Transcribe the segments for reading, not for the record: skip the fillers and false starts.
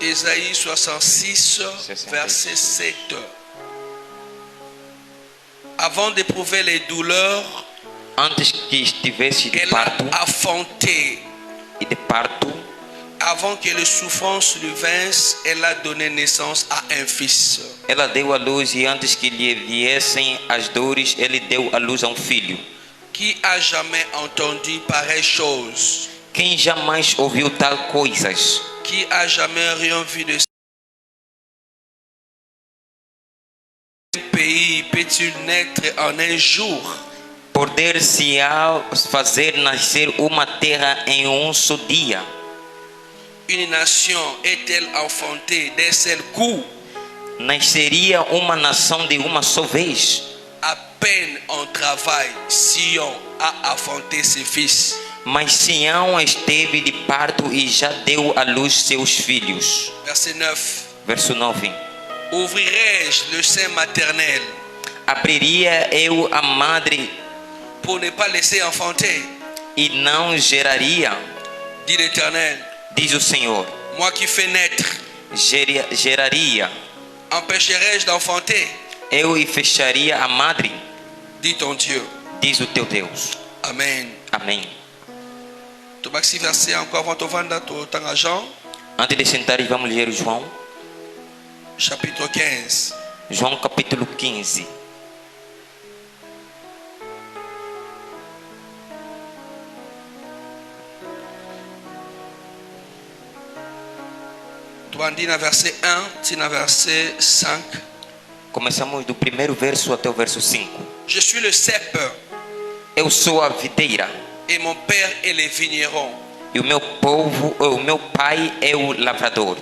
Ésaïe 66, verset 7. Avant d'éprouver les douleurs, Antes que estivesse de elle a parto affronté. e de parto, Avant que les souffrances lui vinssent, elle a donné naissance à un fils. ela deu à luz, e antes que lhe viessem as dores, ele deu à luz a um filho. Qui a jamais entendu pareille chose? Quem jamais ouviu tal coisas? Qui a jamais rien vu de ce pays peut-il naître en un jour? Poder-se-á fazer nascer uma terra em um só dia? Une nation est-elle enfantée d'un seul coup? Nasceria uma nação de uma só vez? À peine on travaille, Sion a enfanté ses fils. Mas Sião esteve de parto e já deu à luz seus filhos. Verset 9. Verso 9. Ouvrirai-je le sein maternel Abriria eu a madre pour ne pas laisser enfanter? e não geraria, Dit l'Éternel. diz o Senhor. Moi qui fais naître, Geraria. empêcherai-je d'enfanter? Eu e fecharia a madre, Dit ton Dieu. diz o teu Deus. Amen. Amém. Tu vas verset encore avant de vendre ton argent. Antes de sentar, vamos ler João. Chapitre 15. João capítulo 15. Tu vas dire verset 1, tu vas verset 5. Começamos do primeiro verso até o verso 5. Je suis le cep Eu sou a videira et mon père est le vigneron. e o meu pai é o lavrador.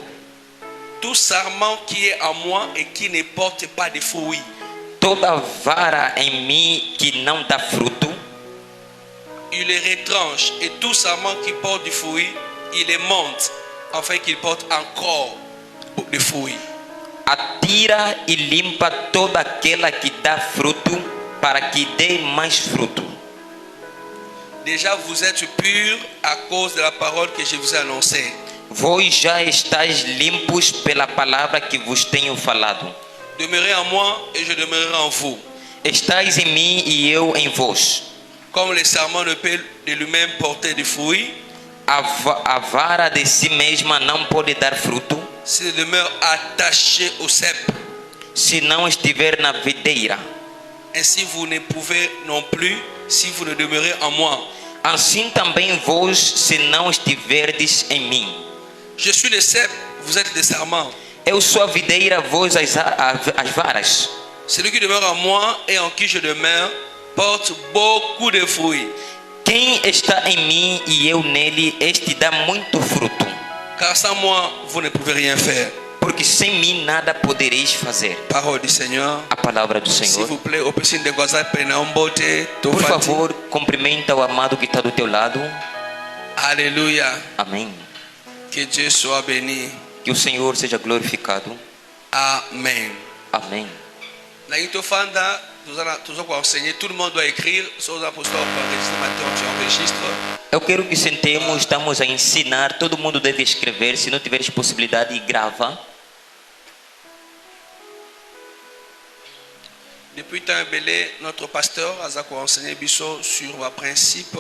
Tout sarment qui est en moi et qui ne porte pas de fruits, Toda vara em mim que não dá fruto, il les retranche, et tout sarment qui porte du fruit, il les monte, afin qu'il porte encore des fruits. atira e limpa toda aquela que dá fruto, para que dê mais fruto. Déjà vous êtes purs à cause de la parole que je vous ai annoncée. Vós já estáis limpos pela palavra que vos tenho falado. Demeurez en moi et je demeurerai en vous. Estais em mim e eu em vós. Comme le sarment ne peut de lui-même porter du fruit, A vara de si mesma não pode dar fruto, s'il demeure attaché au cep. se não estiver na videira. Ainsi vous ne pouvez non plus si vous ne demeurez en moi. Assim também vós, se não estiverdes em mim. Je suis le cep, vous êtes des sarments. Eu sou a videira, vós as varas. Celui qui demeure en moi et en qui je demeure porte beaucoup de fruits. Quem está em mim e eu nele, este dá muito fruto. Car sans moi, vous ne pouvez rien faire. Porque sem mim nada podereis fazer. Parole du Seigneur. A palavra do S'il Senhor. vous plaît, au petit de Goza, Penambote, Por favor, cumprimenta o amado que está do teu lado. Alléluia. Amém. Que Dieu soit béni. Que o Senhor seja glorificado. Amen. Amém. La Intofanda, nous allons enseigner. Tout le monde doit écrire. Sur les apostles, tu enregistres. Eu quero que sentemos, estamos a ensinar. Todo mundo deve escrever. Se não tiveres possibilidade, grava. Depuis temps belé, notre pasteur a enseigné Bissot sur le principe.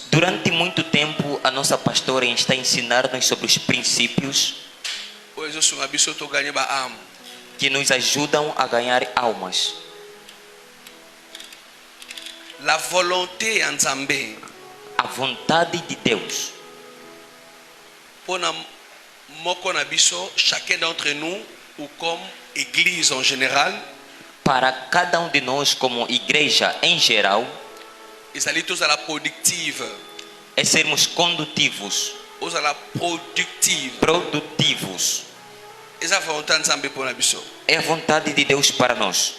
Durante muito tempo, a nossa pastora está a ensinar-nos sobre os princípios Hoje, sur Bissot, tu gagnes ba âme. que nos ajudam a ganhar almas. La volonté en Zambé. A vontade de Deus. Pour moko na Bissot, chacun d'entre nous, ou comme église en général, Para cada um de nós, como igreja em geral, ils allaient tous à la productive. é sermos condutivos, Aux à la productive. produtivos. Esa volonté en Zambé pour na Bissot. É a vontade de Deus para nós.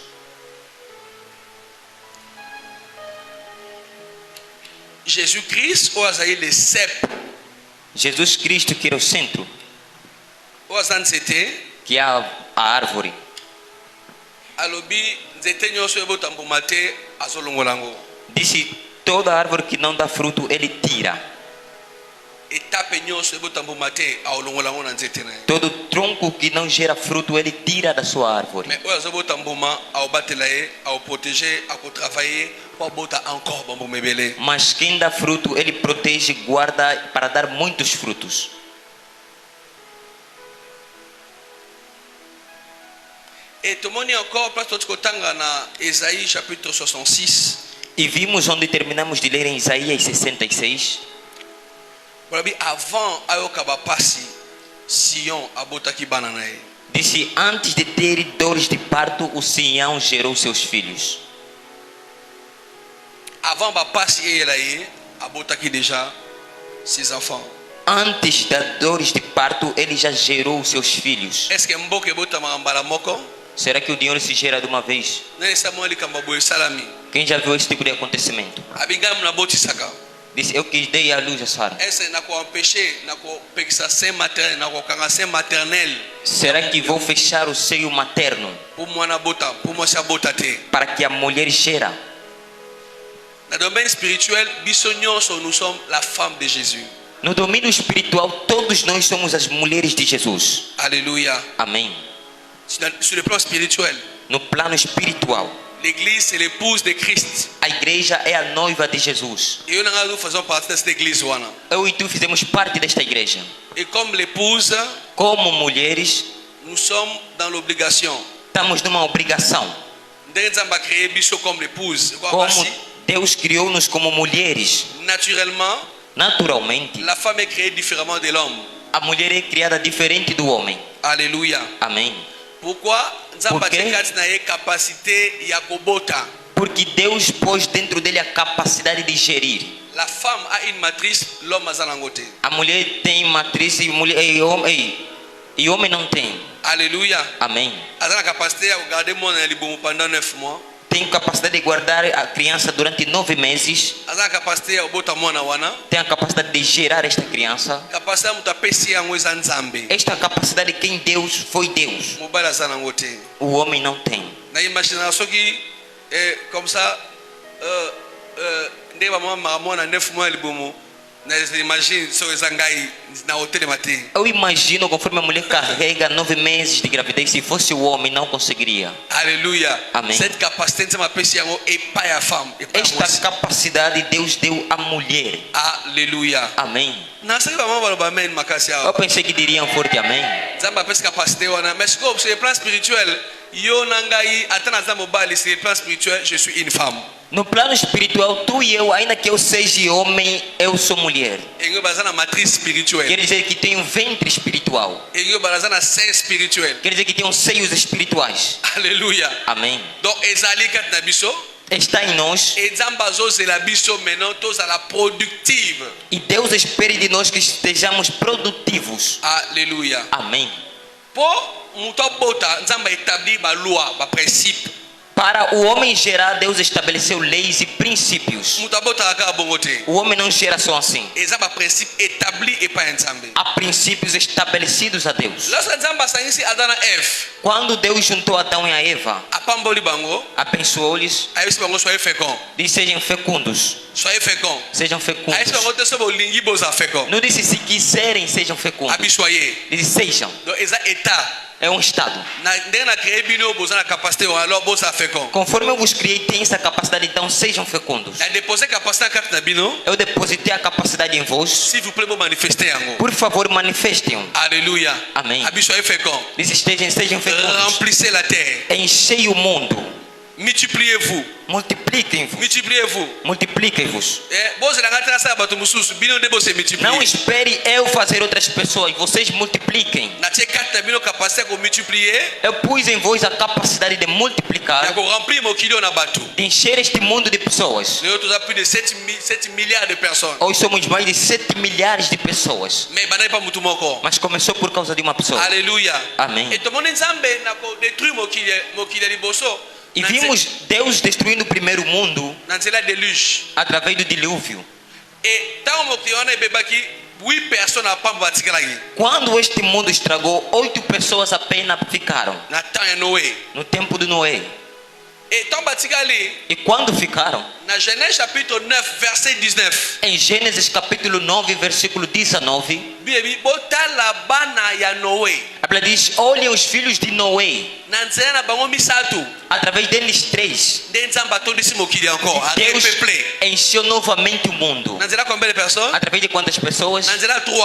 Jésus-Christ, ou azaï le cep, Jesus Cristo, que é o centro, ou azan c'était, que é a árvore. alobi nzete nyonso ebotambouma te azolongolango. Disse: toda árvore que não dá fruto, ele tira. étape nyonso ebotambuma te aolongola yango na nzete na ye. Todo tronco que não gera fruto, ele tira da sua árvore. Mais oyo azobotambuma aobatela ye aoprotege akotravaille po abota encore bambuma ebele. Mas quem dá fruto, ele protege, guarda para dar muitos frutos. Et tomoni encore place toti kotanga na Ésaïe chapitre 66. E vimos onde terminamos de ler em Isaías 66. Bolobi avant ayoka bapasi Sion abotaki bana na ye. Disse: antes de ter dores de parto, o Sião gerou seus filhos. Avant bapasi eyela ye abotaki déjà ses enfants. Antes das dores de parto, ele já gerou seus filhos. Est-ce que mboka ebotama mbala moko? Será que o dinheiro se gera de uma vez? Nani Samuel likambo boye salami. Quem já viu esse tipo de acontecimento? Abigail munabotisaka. Disse: eu que dei a luz a Sara. Est-ce na ko empêcher na ko pekisa sein maternel na ko kanga sein maternel Será que vou fechar o seio materno pour mwana bota pour mo sabota te? para que a mulher gera? Dans le domaine spirituel, biso nyonso nous sommes la femme de Jésus. No domínio espiritual, todos nós somos as mulheres de Jesus. Alléluia. Amém. Sur le plan spirituel, No plano espiritual, l'église c'est l'épouse de Christ. a igreja é a noiva de Jesus. Et nous faisons partie de cette église. Eu e tu fizemos parte desta igreja. Et comme l'épouse, Como mulheres, nous sommes dans l'obligation. estamos numa obrigação. Nous avons créé biso comme l'épouse. Como Deus criou-nos como mulheres, Naturellement, naturalmente, la femme est créée différemment de l'homme. a mulher é criada diferente do homem. Alléluia. Amém. Pourquoi? Nous avons capacité yakobota. Porque Deus pôs dentro dele a capacidade de gerir. La femme a une matrice, l'homme a zanangote. A mulher tem matriz e homem não tem. Alléluia. Amém. A la capacité à garder mon aliboum pendant 9 mois. Tem capacidade de guardar a criança durante 9 meses. A la capacité à bota mona wana. Tem a capacidade de gerar esta criança. Capacité à muta pesi yango ezanzambe. Esta capacidade, quem Deus foi Deus. Mobile zanangote. O homem não tem. Na imagination qui comme ça ndeba maman na 9 mois aliboum. Na imagine so ezangai na hotel matin. Eu imagino conforme a mulher carrega 9 meses de gravidez, se fosse o homem não conseguiria. Alléluia. Amém. Cette capacité de ma pesi yango et pas à femme. Esta capacidade Deus deu à mulher. Alléluia. Amém. Na sai ba mama ba men makasi Eu pensei que diriam forte amém. Zamba pesa capacité wana mais sur le plan spirituel yo nangai atana zambo bali sur le plan spirituel je suis une femme. No plano espiritual, tu e eu, ainda que eu seja homem, eu sou mulher. Et yo bazana matrice spirituelle. Quer dizer que tenho ventre espiritual. Et yo bazana sein spirituel. Quer dizer que tenho seios espirituais. Alléluia. Amém. Donc ezali kat na biso Está em nós. et zamba zo la biso maintenant tous à la productive. E Deus espera de nós que estejamos produtivos. Alléluia. Amém. Pour muto bota nzamba établir ba loi, ba principe. Para o homem gerar, Deus estabeleceu leis e princípios. Muto bota aka bongote. O homem não gera só assim. Et zamba principe établi et pas nzambe. Há princípios estabelecidos a Deus. Lorsque nzamba sangisi adana Eve, Quando Deus juntou Adão e a Eva, apamboli bango, abençoou-lhes, ayebisi bango soyez féconds. disse: sejam fecundos. Soyez féconds. Sejam fecundos. Ayebisi bango te sobo lingi boza féconds. Não disse se quiserem, sejam fecundos. Abi soyez. Disse: sejam. Donc eza état. É um estado. Na ndenge na créé bino boza na capacité alors boza féconds. Conforme eu vos criei, tem essa capacidade, então sejam fecundos. Na déposer capacité na carte na bino, Eu depositei a capacidade em vós. s'il vous plaît, vous manifestez yango. Por favor, manifestem-o. Alléluia. Amém. Abi soyez féconds. Disse: sejam fecundos. Remplissez la terre. Enchei o mundo. Multipliez-vous. Multipliquem-vos. Multipliez-vous. Multipliquem-vos. Boza na ngata sa bato mususu bino de você multiplier. Não espere eu fazer outras pessoas. Vocês multipliquem. Na tie carte na bino capacité ko multiplier. Eu pus em vós a capacidade de Ya multiplicar, ko remplir mokili na bato. de encher este mundo de pessoas. Nous avons plus de 7 milliards de personnes. Hoje somos mais de 7 milhares de pessoas. Mais banai pas mutu moko. Mas começou por causa de uma pessoa. Alléluia. Amém. Et tout le monde nzambe na ko détruire mokili liboso. E vimos Deus destruindo o primeiro mundo Na nzela déluge. através do dilúvio. Et tant mokili wana ebebaki 8 personnes à pamba batikalaki. Quando este mundo estragou, 8 pessoas apenas ficaram. Na temps ya Noé. No tempo de Noé. Et tant batika ali, E quando ficaram? na Genèse chapitre 9, verset 19. Em Gênesis capítulo 9, versículo 19, Bibi botala bana ya Noé. a Bíblia diz: olhem os filhos de Noé, Na nzela na bango misato. através deles 3. Nde nzamba atondisi mokili encore. A Deus repeuplé. encheu novamente o mundo. Na nzela combien de personnes? Através de quantas pessoas? Na nzela 3.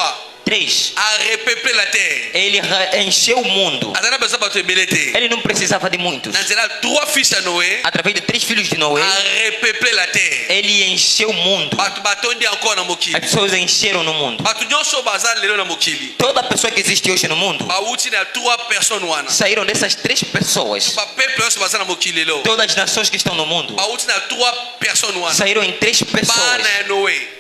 3. A repeuplé la terre. Ele encheu o mundo. Azana besoin bato ebele te. Ele não precisava de muitos. Na nzela 3 fils ya Noé. Através de 3 filhos de Noé, A repeuplé la terre. ele encheu o mundo. Bato batondi encore na mokili. As pessoas encheram no mundo. Bato nyonso baza lelo na mokili. Toda pessoa que existe hoje no mundo Bauti na 3 personnes wana. saíram dessas 3 pessoas. Ba peuple nyonso baza na mokili lelo. Todas as nações que estão no mundo Bauti na 3 personnes wana. saíram em 3 pessoas. Bana ya Noé.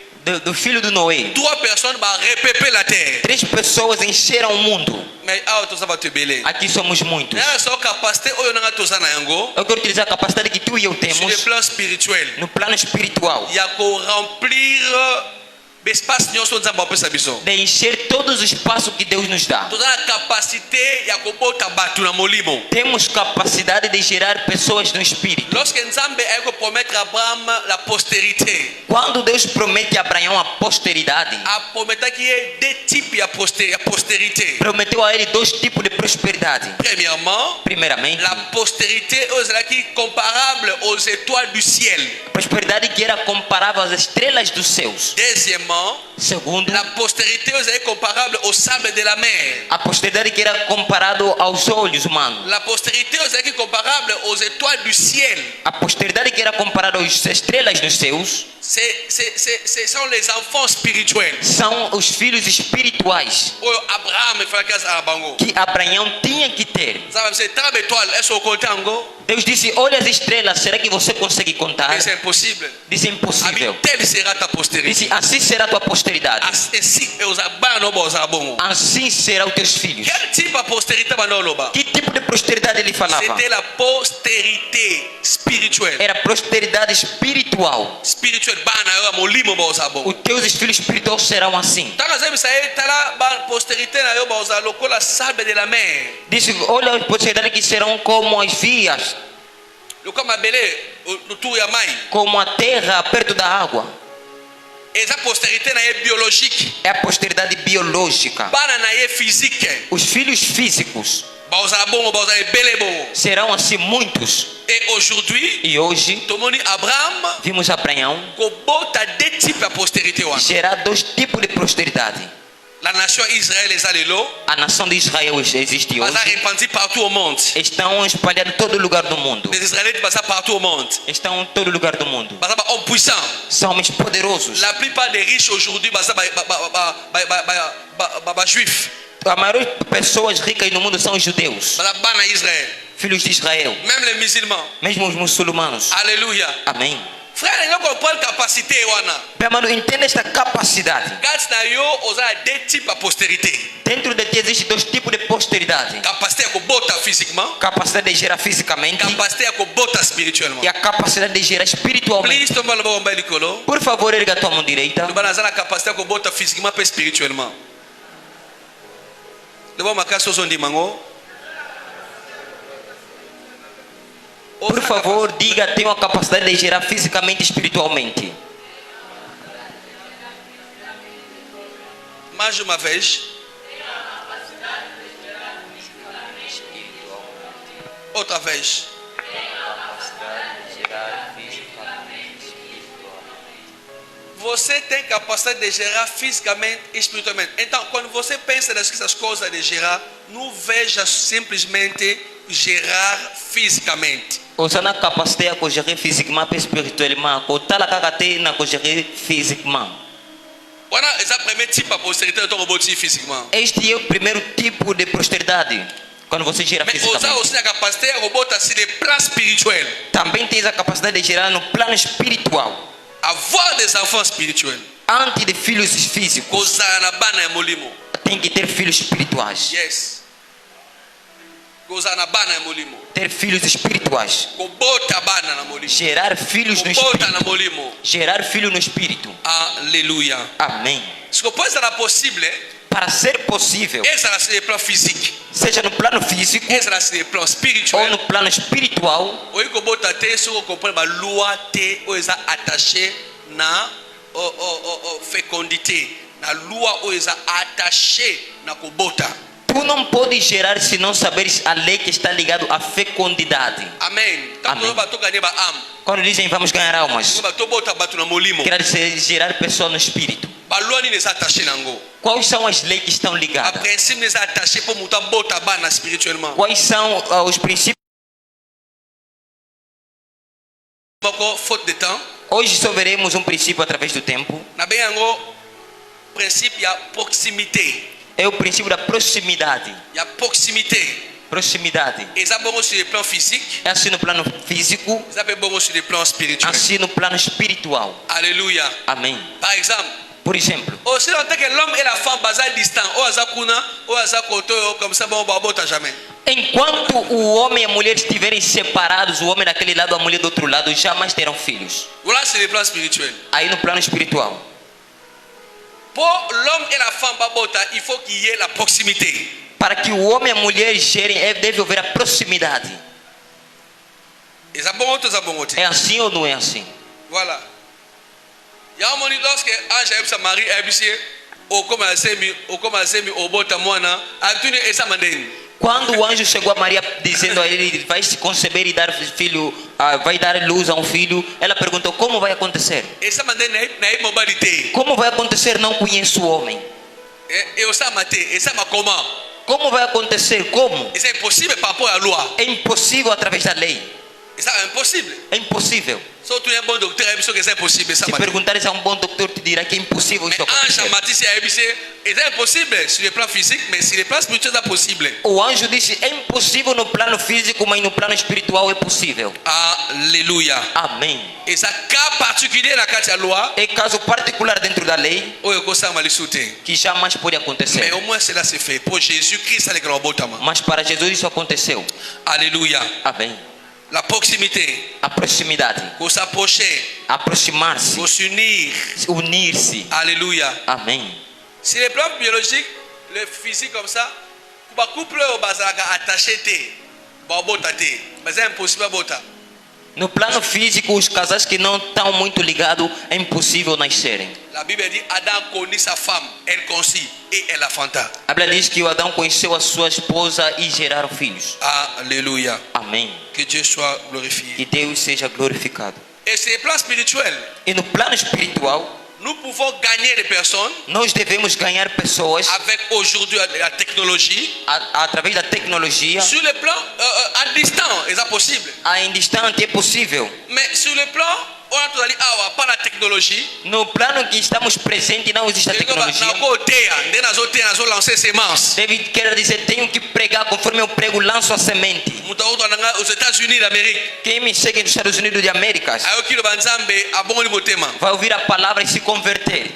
Do filho de Noé. 3 personnes ba repeuplé la terre. 3 pessoas encheram o mundo. Mais awa toza bato ebele. Aqui somos muitos. Na so capacité oyo nanga toza na yango. Eu quero utilizar a capacidade que tu e eu Sur le temos plan spirituel. no plano espiritual Ya ko remplir espace nyonso nzambe apesa biso. de encher todos os espaços que Deus nos dá. Toza na capacité ya kobota bato na molimo. Temos capacidade de gerar pessoas no espírito. Lorsque nzambe ayeko promettre à Abraham la postérité, Quando Deus promete a Abraão a posteridade, a prometaki ye deux types ya postérité. prometeu a ele 2 tipos de prosperidade. Premièrement, Primeiramente, la postérité ezalaki comparable aux étoiles du ciel. prosperidade que era comparável às estrelas dos céus. Deuxièmement, Segundo, la postérité ezalaki comparable au sable de la mer. a posteridade que era comparado aos olhos humanos. La postérité ezalaki comparable aux étoiles du ciel. A posteridade que era comparada às estrelas dos céus Ce sont les enfants spirituels. são os filhos espirituais Oyo Abraham efalaki azala bango. que Abraão tinha que ter. Nzambe c'est 30 étoiles, est-ce qu'on compte yango? Deus disse: olha as estrelas, será que você consegue contar? Mais c'est impossible. Disse: impossível. Ami, telle sera ta postérité. Disse: assim será a tua posteridade. Ainsi, ozabana no bozala bongo. Assim serão os teus filhos. Quel type de postérité bandoloba? Que tipo de prosperidade ele falava? C'était la postérité spirituelle. Era prosperidade espiritual. Spirituelle bana yo molimo bozala bongo. Os teus filhos espirituais serão assim. Tanga zebi sa tala ba postérité na yo bozala lokola sable de la mer. Disse: olha as prosperidades que serão como as vias, Lokola mabele no tour ya mai. como a terra perto da água. Eza postérité na ye biologique. É a posteridade biológica. Bana na ye physique. Os filhos físicos Bozala bongo bozala ebele bongo. serão assim muitos. Et aujourd'hui, E hoje tomoni Abraham vimos Abraão kobota deux types de postérité wana. gerar 2 tipos de prosperidade. La nation Israël eza lelo A nação de Israel existe baza hoje. répandue partout au monde. Estão espalhados em todo lugar do mundo. Les Israélites baza partout au monde. Estão em todo lugar do mundo. Baza ba hommes puissants. São homens poderosos. La plupart des riches aujourd'hui baza ba juifs. A maioria das pessoas ricas no mundo são os judeus, Baza bana Israël. filhos de Israel, Même les musulmans. mesmo os muçulmanos. Alléluia. Amém. Frère, il faut comprendre capacité wana. Meu mano, entenda esta capacidade. Gat na yo oza deux types de postérité. Dentro de ti existem 2 tipos de posteridade. Capacité à kobota physiquement, Capacidade de gerar fisicamente capacité à kobota spirituellement. e a capacidade de gerar espiritualmente. Please tomba lobo mbali kolo. Por favor, erga a tua mão direita. Nous avons la capacité à kobota physiquement et spirituellement. Lobo makaso zondi mango. Por favor, diga: tenho a capacidade de gerar fisicamente e espiritualmente. Mais uma vez. Outra vez. Você tem capacidade de gerar fisicamente e espiritualmente. Então, quando você pensa nessas coisas de gerar, não veja simplesmente gerar fisicamente. Usando a capacidade de gerar fisicamente e espiritualmente. O tal que na gerar fisicamente. Voilà, c'est le premier type de postérité de ton physiquement. Este é o primeiro tipo de prosperidade. Quando você gera Mais vous avez fisicamente. aussi la capacité à roboter sur le plan spirituel. Também tens a capacidade de gerar no plano espiritual. Avoir des enfants spirituels. Antes de filhos físicos, Kozana bana ya molimo. tem que ter filhos espirituais. Yes. Kozana bana ya molimo. Ter filhos espirituais. Kobota bana na molimo. Gerar filhos no Kobota na espírito. molimo. Gerar filho no espírito. Alléluia. Amém. Ce que peut être possible, para ser possível, Essa là, c'est le plan physique. seja no plano físico Essa là, c'est le plan ou spirituel. no plano espiritual, Oui, comme vous t'attendez, si vous comprenez, la loi est attachée na fécondité. La loi est attachée na kobota. tu não podes gerar se não saberes a lei que está ligada à fecundidade. Amen. Quand Amen. on va gagner ba âme, Quando dizem vamos ganhar almas, on va bota batu na molimo. quer dizer gerar pessoa no espírito. Ba loi ni les attaché nango. Quais são as leis que estão A ligadas? principe les attaché pour muta bota bana spirituellement. Quais são os princípios? Encore faute de temps. Hoje só veremos um princípio através do tempo. Na bem yango principe ya proximité. É o princípio da proximidade. Ya proximité. Proximidade. Et ça bon sur le plan physique, É assim no plano físico, ça peut bon sur le plan spirituel. assim no plano espiritual. Alléluia. Amém. Par exemple, Por exemplo, aussi longtemps que l'homme et la femme basent distants, ou azakuna, ou azakoto, comme ça bon babota jamais. enquanto o homem e a mulher estiverem separados, o homem daquele lado, a mulher do outro lado, jamais terão filhos. Voilà sur le plan spirituel. Aí no plano espiritual. Pour l'homme et la femme babota, il faut qu'il y ait la proximité. Para que o homem e a mulher gerem, deve haver a proximidade. Et ça bon autre, ça bon autre. É assim ou não é assim? Voilà. Il y a un moment lorsque Ange a eu sa mari, a eu au comme a semi au bota moana, a tenu et ça mandine. Quando o anjo chegou a Maria dizendo a ele, vai se conceber e dar filho, vai dar luz a um filho, ela perguntou, como vai acontecer? Et ça mandine na immobilité. Como vai acontecer? Não conheço o homem. Et au ça maté, et ça m'a comment? Como vai acontecer? Como? Et c'est impossible par rapport à la loi. É impossível através da lei. Et ça impossible. É impossível. Sauf tu es un bon docteur, il que c'est impossible. Ça Se m'a perguntares a um bom doutor, te dirá que é impossível mais isso Ange a acontecer. Matisse a ébissé, c'est impossible sur le plan physique, mais sur le plan spirituel, c'est possible. O anjo disse, é impossível no plano físico, mas no plano espiritual é possível. Alléluia. Amém. Et ça, cas particulier dans la loi, É caso particular dentro da lei où il ça m'a les sauté. que jamais pode Mais acontecer. au moins cela s'est fait. Pour Jésus-Christ, avec le bon temps. Mas para Jesus isso aconteceu. Alléluia. Amém. La proximité, A proximidade, pour s'approcher, aproximar-se, pour s'unir. unir-se. Alléluia. Amém. Sur le plan biologique, le physique comme ça, pour un couple au bazar attaché, c'est impossible à botter. No plano físico, os casais que não estão muito ligados, é impossível nascerem. La Bible dit Adam connut sa femme, elle conçut et elle enfanta. A Bíblia diz que o Adão conheceu a sua esposa e geraram filhos. Alléluia. Amém. Que Dieu soit glorifié. Que Deus seja glorificado. Et sur le plan spirituel, E no plano espiritual, nous pouvons gagner des personnes nós devemos ganhar pessoas avec aujourd'hui la technologie. através da tecnologia. Sur le plan à distance, c'est possible. Em distante é possível. Mais sur le plan, on a tout dit, pas la technologie. No plano que estamos presentes não existe a tecnologia. Nous lancer semences. David quer dizer, tenho que pregar conforme eu prego, lanço a semente. Aux États-Unis d'Amérique, Quem me segue nos Estados Unidos de América vai ouvir a palavra e se converter.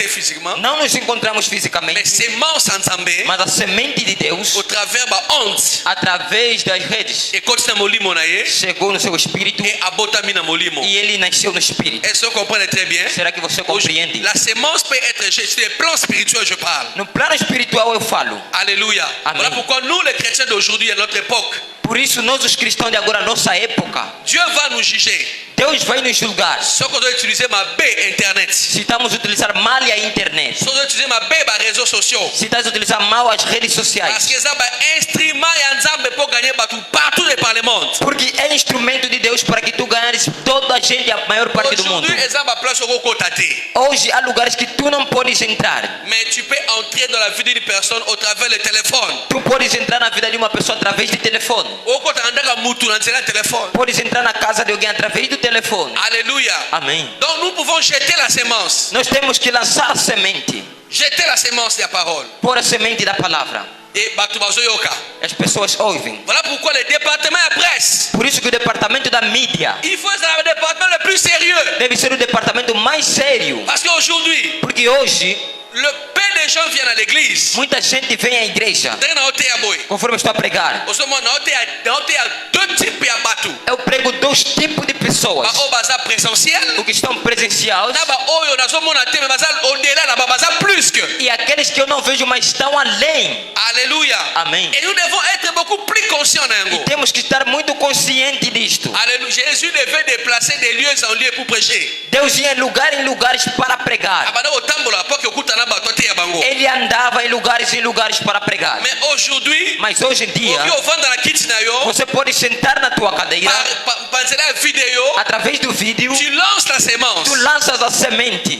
physiquement, Não nos encontramos mais fisicamente, semences ensemble mas a semente de Deus, au travers de onde através das redes, et quand c'est molimo naie chegou no seu espírito et abotami na molimo. e ele nasceu no espírito. Est-ce que vous comprenez très bien? Será que você compreende? La semence peut être jetée sur le plan spirituel, je parle. No plano espiritual eu falo. Alléluia. Amen. Voilà pourquoi nous, les chrétiens d'aujourd'hui, à notre époque, Por isso nós os cristãos de agora, nossa época, Dieu va nous juger. Deus vai nos julgar Ce qu'on doit utiliser ma baie internet. se estamos a utilizar mal a internet, Ce qu'on doit utiliser ma baie les réseaux sociaux. se estamos a utilizar mal as redes Parce sociais, que ça va instrument et ensemble pour gagner partout dans le monde. porque é instrumento de Deus para que tu ganhes toda a gente, a maior parte do mundo. Aujourd'hui, exemple, place au côté. Hoje há lugares que tu não podes entrar. Mais tu peux entrer dans la vie d'une personne au travers du téléphone. Tu podes entrar na vida de uma pessoa através de telefone. Au côté de mutu, dans le téléphone. Podes entrar na casa de alguém através do telefone. Alléluia. Amém. Donc nous pouvons jeter la sémence. Nós temos que lançar a semente, Jeter la sémence de la parole. pôr a semente da palavra. Et Batubazo Yoka. As pessoas ouvem. Voilà pourquoi le département de presse, Por isso que o departamento da mídia il faut être le département le plus sérieux. deve ser o departamento mais sério. Parce qu'aujourd'hui, Porque hoje le PDG gens viennent à l'église. Muita gente vem à igreja conforme eu estou a pregar. Deux types de bateau. Eu prego dois tipos de pessoas: os que estão presenciais e aqueles que eu não vejo, mas estão além. Alléluia. Amém. Et nous devons être beaucoup plus conscients. E temos que estar muito conscientes disto. Alléluia. Jésus devait déplacer des lieux en lieux pour prêcher. Deus ia em lugares para pregar. Ele andava em lugares para pregar. Mas hoje em dia, você pode sentar na tua cadeira, através do vídeo, tu lanças a semente.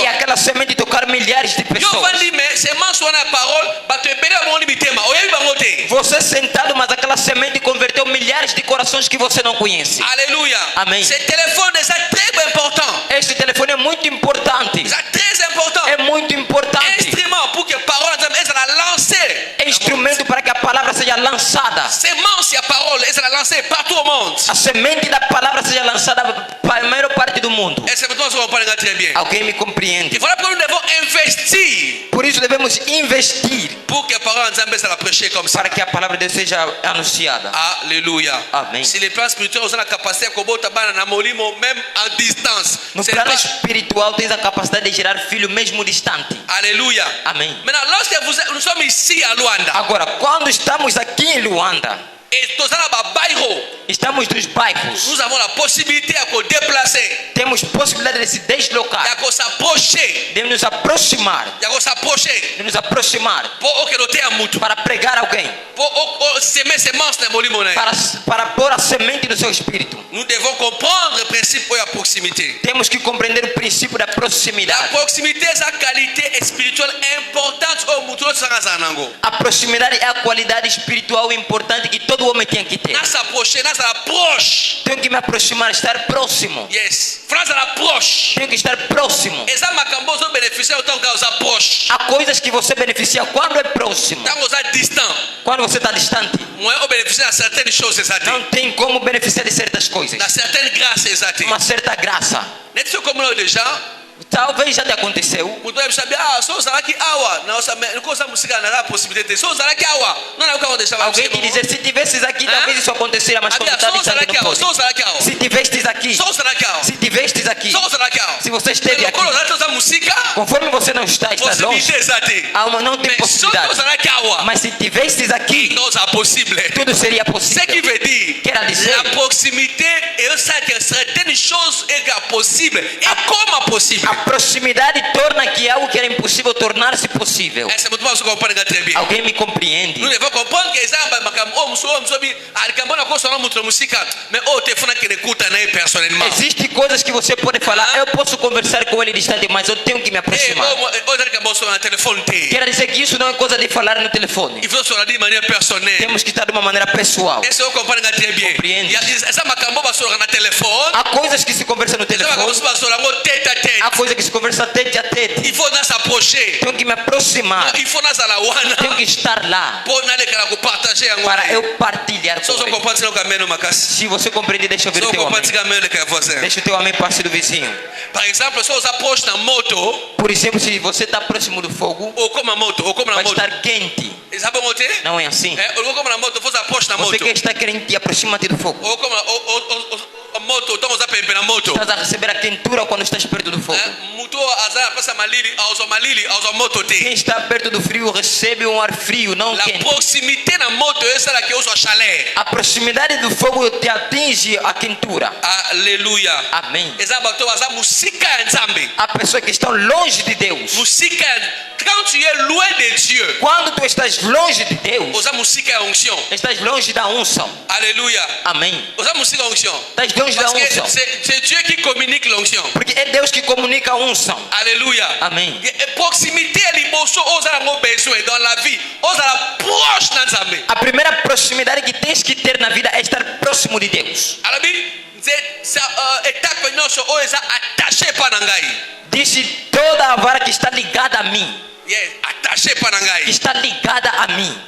E aquela semente tocar milhares de pessoas. Você sentado, mas aquela semente converteu milhares de corações que você não conhece. Alléluia. Amém. Ce téléphone est très important. Este telefone é muito importante. Très important. É muito importante. Instrument pour que a parole seja lancée. É instrumento para que a palavra seja lançada. Semence a parole seja lancée partout au monde. A semente da palavra seja lançada para a maior parte do mundo. Essa pessoa se compreende très bien. Alguém me compreende? E voilà pourquoi nous devons investir. Por isso devemos investir Pour que a parole de Deus seja prêchée comme ça. para que a palavra de Deus seja anunciada. Alléluia. Amém. Si les plans spirituels ont la capacité de bota na molimo même en distance. No plano espiritual tens a capacidade de gerar filho mesmo distante. Alléluia. Amém. Maintenant, lorsque nous sommes ici à Luanda, Agora, quando estamos aqui em Luanda, et nous allons à Bairro, estamos nos bairros, nous avons la possibilité de déplacer, temos possibilidade de se deslocar, de s'approcher, de nos aproximar, de nos aproximar pour que nous tenhamos para pregar alguém, pour semer semence na molimo. para pôr a semente no seu espírito. Nous devons comprendre le principe de la proximité. Temos que compreender o princípio da La proximidade. proximité est une qualité spirituelle importante au mutuo sango. A proximidade é a qualidade espiritual importante que todo homem tem que ter. N'a s'approcher, n'a s'approche. Tenho que me aproximar, estar próximo. Yes. France à l'approche. Tenho que estar próximo. Et ça makambo zo bénéficier autant que aux approches. Há coisas que você beneficia quando é próximo. Tant que vous distant. Quando você está distante, Moi on bénéficie de certaines choses exactes. não tem como beneficiar de certas coisas. De certaines grâces exactes. Uma certa graça. N'est-ce comme nous déjà? Talvez já te aconteceu. Mutu ya sabe so zala ki awa na osa kosa musika na possibilité. So zala ki awa. Não na uka deixar. Alguém te dizer, se tivesses aqui, talvez isso aconteceria, mas quando está distante não pode. Se tivesses aqui, se tivesses aqui, se você esteve aqui, conforme você não está longe, não tem possibilidade. Mas se tivesses aqui, tudo seria possível. Quer dizer, a proximité et ça que certaines choses est possible. Et comment possible? A proximidade torna que algo que era impossível tornar-se possível. Essa muito mais compreende très bien. Alguém me compreende? Nous devons comprendre que ça mais telefone que écoute na personnellement. Existem coisas que você pode falar, eu posso conversar com ele distante, mas eu tenho que me aproximar. Quer dizer que isso não é coisa de falar no telefone. Il faut se dire de manière personnelle. Temos que estar de uma maneira pessoal. Est-ce que vous comprenez très bien? Compreende? Essa makambo basora na telefone. Há coisas que se conversam no telefone. Tête à tête. Há coisas que se conversa tete a tete. Il faut s'approcher. Tenho que me aproximar. Il faut la wana. Tenho que estar lá. Partager para eu partilhar com ele. Se você compreende, deixa eu ver o teu amém. Deixa o teu amém passe do vizinho. Par exemple, se você approche na moto. Por exemplo, se você está próximo do fogo, ou como a moto, vai estar quente. Não é assim? Você que está quente, aproxima-te do fogo. Ou como a moto, estamos a pemper na moto. Estás a receber a quentura quando estás perto do fogo. Quem está perto do frio recebe um ar frio, não quente. Proximité na moto é essa que usa a chalé. A proximidade do fogo te atinge a quentura. Aleluia. Amém. Há pessoas que estão longe de Deus. Quand tu es loin de Dieu, quando tu estás longe de Deus, estás longe da unção. Aleluia. Amém. Estás longe da unção. C'est Dieu qui communique l'onction. Porque é Deus que comunica a unção. Aleluia. Amém. Proximité dans la vie, proche na Nzambe. A primeira proximidade que tens que ter na vida é estar próximo de Deus. Attaché par ngai. Disse toda a vara que está ligada a mim. attaché par ngai. Que está ligada a mim.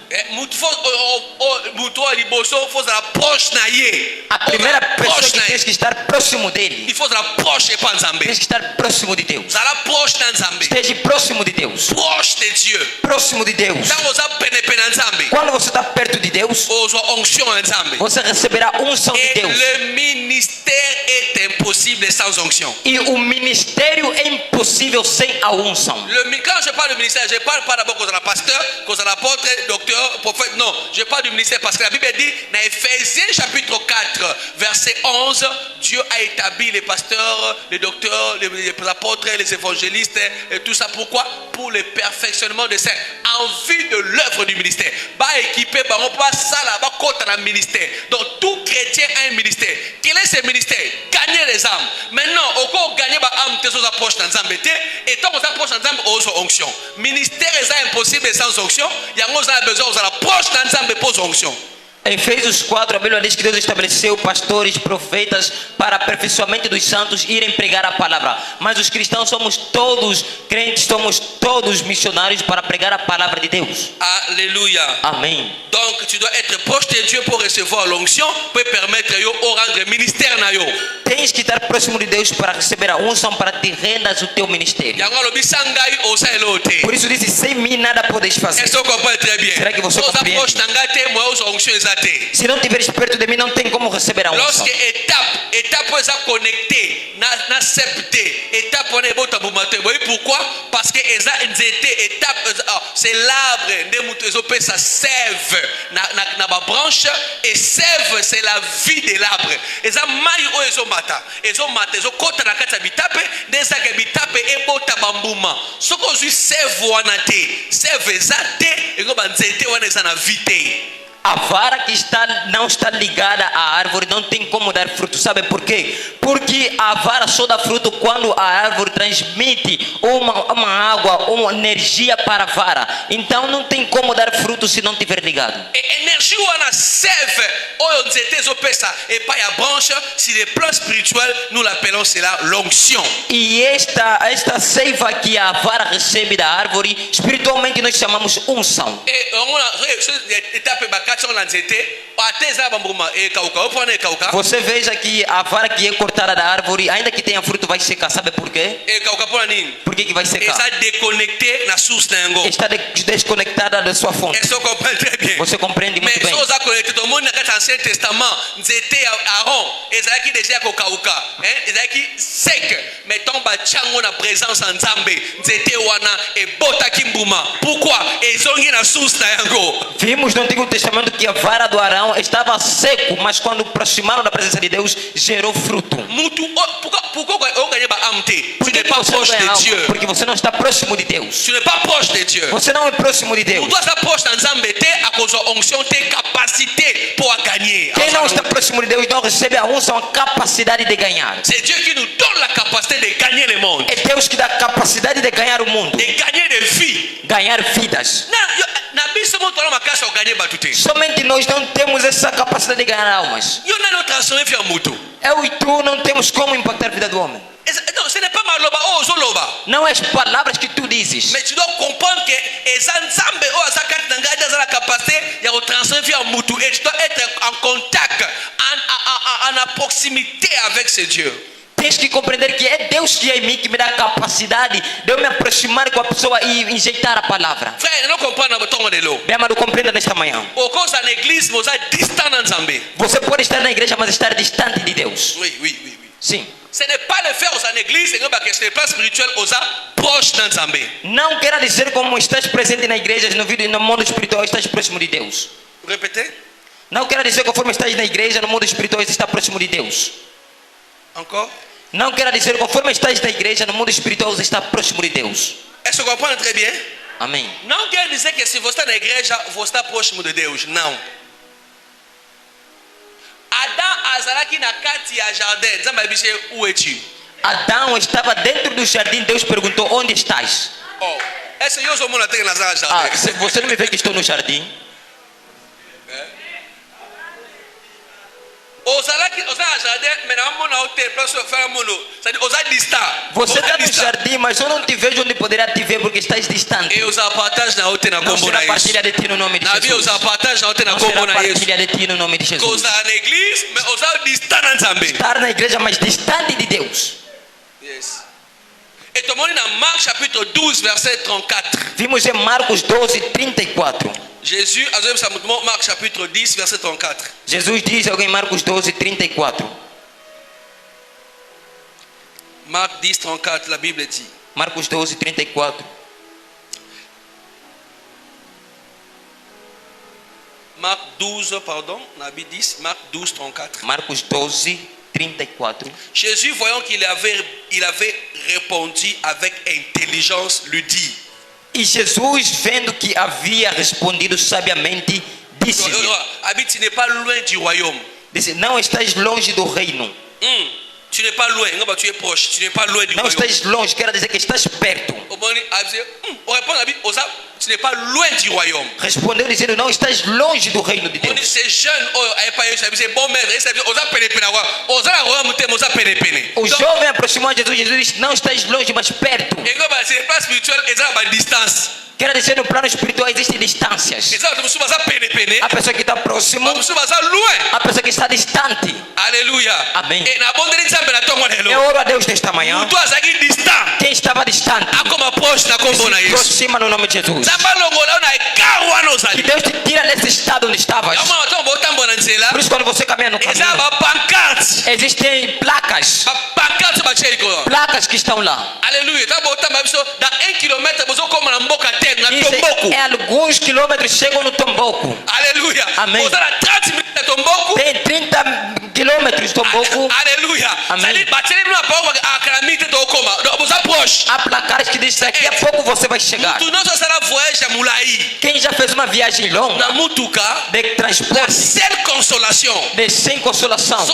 A primeira pessoa que tem que estar próximo dele. Il faut proche par Nzambe. Tem que estar próximo de Deus. Zala proche na Nzambe. Esteja próximo de Deus. Proche de Dieu. Próximo de Deus. Quando você está perto de Deus, você receberá unção de Deus. Le ministère est impossible sans onction. E o ministério é impossível sem a unção. Quand je parle du ministère, je parle pas d'abord cause de la pasteur, cause de l'apôtre, docteur, prophète. Non, je parle du ministère parce que la Bible dit dans Éphésiens chapitre 4, verset 11, Dieu a établi les pasteurs, les docteurs, les apôtres, les évangélistes et tout ça. Pourquoi? Pour le perfectionnement des saints, en vue de l'œuvre du ministère. Bah équipé, bah on pas ça là, bah côté dans le ministère. Donc tout chrétien a un ministère. Quel est ce ministère? Gagner les âmes. Maintenant, au cours gagner bah âme, tes autres approches dans Zambé, et tant qu'on approche dans Zambé, aux onction. Ministère est impossible sans onction. Il y a besoin de l'approche dans Zambé pour onction. Em Efésios 4, a Bíblia diz que Deus estabeleceu pastores, profetas para aperfeiçoamento dos santos irem pregar a palavra. Mas os cristãos somos todos crentes, somos todos missionários para pregar a palavra de Deus. Alléluia. Amém. Donc tu dois être proche de Dieu pour recevoir l'onction, pour permettre au rendre ministère na yo. Tens que estar próximo de Deus para receber a unção para te rendas o teu ministério. Por isso disse, sem mim nada podes fazer. Será que você compreende? Se não estiveres perto de mim, não tem como receber a unção. Lorsque étape est connectée, étape on est pourquoi? Parce que c'est l'arbre de sa sève na branche et sève c'est la vie de l'arbre. Ezokota na kati ya bitape ndezaka bitape ebota bambuma soko ozwi sève wana te sève eza te eko banzete wana eza na vie te. A vara que não está ligada à árvore não tem como dar fruto. Sabe por quê? Porque a vara só dá fruto quando a árvore transmite uma água, uma energia para a vara. Então não tem como dar fruto se não estiver ligado. Energia wana serve oyo nzete zopesa et pas a branche. Si le plan spirituel nous l'appelons cela l'onction. E esta seiva que a vara recebe da árvore, espiritualmente nós chamamos unção. Você veja que a vara que é cortada da árvore, ainda que tenha fruto, vai secar. Sabe por quê? Por que vai secar? Está desconectada da sua fonte. Você compreende muito bem. Vimos no Antigo Testamento que a vara do Arão estava seco, mas quando aproximaram da presença de Deus, gerou fruto. Porque você não está próximo de Deus. Você não é próximo de Deus. Quem não está próximo de Deus não recebe a unção, a capacidade de ganhar. C'est Dieu qui nous donne la capacité de gagner le monde. É Deus que dá a capacidade de ganhar o mundo. De gagner des vies. Ganhar vidas. Somente nós não temos essa capacidade de ganhar almas. Eu e tu não temos como impactar a vida do homem. Non, ce n'est pas ma loba, oh zoloba. Não é as palavras que tu dizes. Mais tu dois comprendre que Nzambe oh azakati nangada za la capacité ya retransformer en mutu et tu dois être en contact, en proximité avec ce Dieu. Tens que compreender que é Deus que é em mim que me dá a capacidade de eu me aproximar com a pessoa e injetar a palavra. Frère, não compreenda o tom de lo. Bem, amado, compreenda nesta manhã. Au cause na igreja, você é distante de Nzambe. Você pode estar na igreja, mas estar distante de Deus. Oui. Sim. Ce n'est pas le faire aux églises, c'est que c'est le plan spirituel aux proches de Nzambe. Não quer dizer como estás presente na igreja, no mundo espiritual estás próximo de Deus. Répétez. Não quer dizer que conforme estás na igreja, no mundo espiritual está próximo de Deus. Encore. Não quer dizer que conforme estás na igreja, no mundo espiritual você está próximo de Deus. Est-ce que vous comprenez très bien? Amém. Não quer dizer que se você está na igreja, você está próximo de Deus. Não. Adão azalaki na kati ya jardim. Nzambe abise où es-tu? Adão estava dentro do jardim. Deus perguntou: onde estás? Oh, est-ce que eu sou mona na jardim? Se você não me vê que estou no jardim. Você está no jardim, mas eu não te vejo onde poderá te ver porque estás distante. Não será partilha de ti no nome de Jesus. Não será partilha de ti no nome de Jesus. Estar na igreja, mas distante de Deus. Yes. Et tout le monde dans Marc chapitre 12 verset 34. Vimos em Marcos 12, 34. Jésus, Marc chapitre 10 verset 34. Jesus diz em Marcos 12, 34. Marc 10, 34, la Bible dit. Marcos 12, 34. Marc 12, pardon, la Bible 10, Marc 12, 34. Marcos 12, 34. Jésus, voyant qu'il avait répondu avec intelligence, lui dit. E Jesus, vendo que havia respondido sabiamente, disse: tu n'es pas loin du royaume. Disse: não estás longe do reino. Tu n'es pas loin, tu es proche. Tu n'es pas loin du royaume. Não estás longe, quer dizer que estás perto. Tu n'es pas loin du royaume. Respondeu dizendo: não estás longe do reino de Deus. Ces jeunes, bon maître, o jovem aproximou de Jesus. Jesus disse: não estás longe, mas perto. Quer dizer, no plano espiritual existem distâncias. A pessoa que está próximo, a pessoa que está distante. Aleluia. Amém. Eu oro a Deus nesta manhã. Quem estava distante, se aproxima no nome de Jesus. Que Deus te tira desse estado onde estavas. Por isso, quando você caminha no caminho, existem placas. Placas que estão lá. Aleluia. Dans 1 kilomètre, em alguns quilômetros chegam no Tomboco. Aleluia. Amém. Tem 30 quilômetros Tomboco. Aleluia. Amém. Há placares que dizem: daqui a pouco você vai chegar. Quem já fez uma viagem longa de transporte, de sem consolação,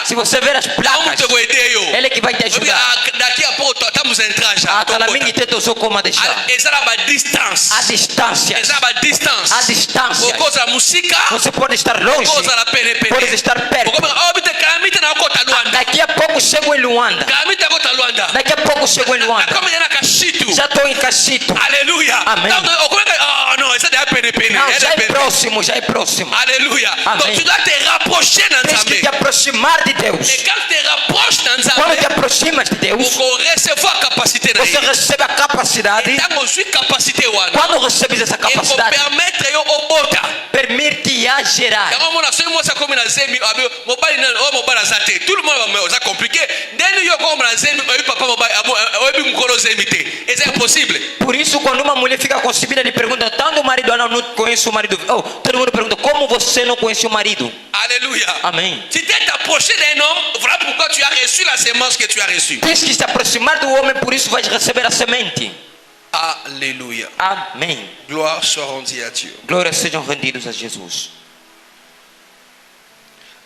se você ver as placas, ele que vai te ajudar. Daqui a pouco estamos entrando já. A distância. A distância. Você pode estar longe, pode estar perto. Daqui a pouco chego em Luanda. Daqui a pouco chego em Luanda. Já estou em Cachito. Aleluia. Amém. Não, já é próximo, já é próximo. Aleluia. Então tu dois te rapprocher dans Tens que te aproximar de Deus. E quando te rapproches dans quando te aproximas de Deus, você recebe a capacidade. Quando recebes essa capacidade, permite a gerar. Por isso, quando uma mulher fica concebida, ele pergunta: tanto o marido não conhece o marido. Todo mundo pergunta: como você não conhece o marido? Aleluia. Amém. Tu t'es approché d'un homme, voilà pourquoi tu as reçu la sémence que tu as reçue. Tens que se aproximar do homem, por isso vais receber a semente. Alléluia. Amém. Gloire soit rendue à Dieu. Glórias sejam rendidas a Jesus.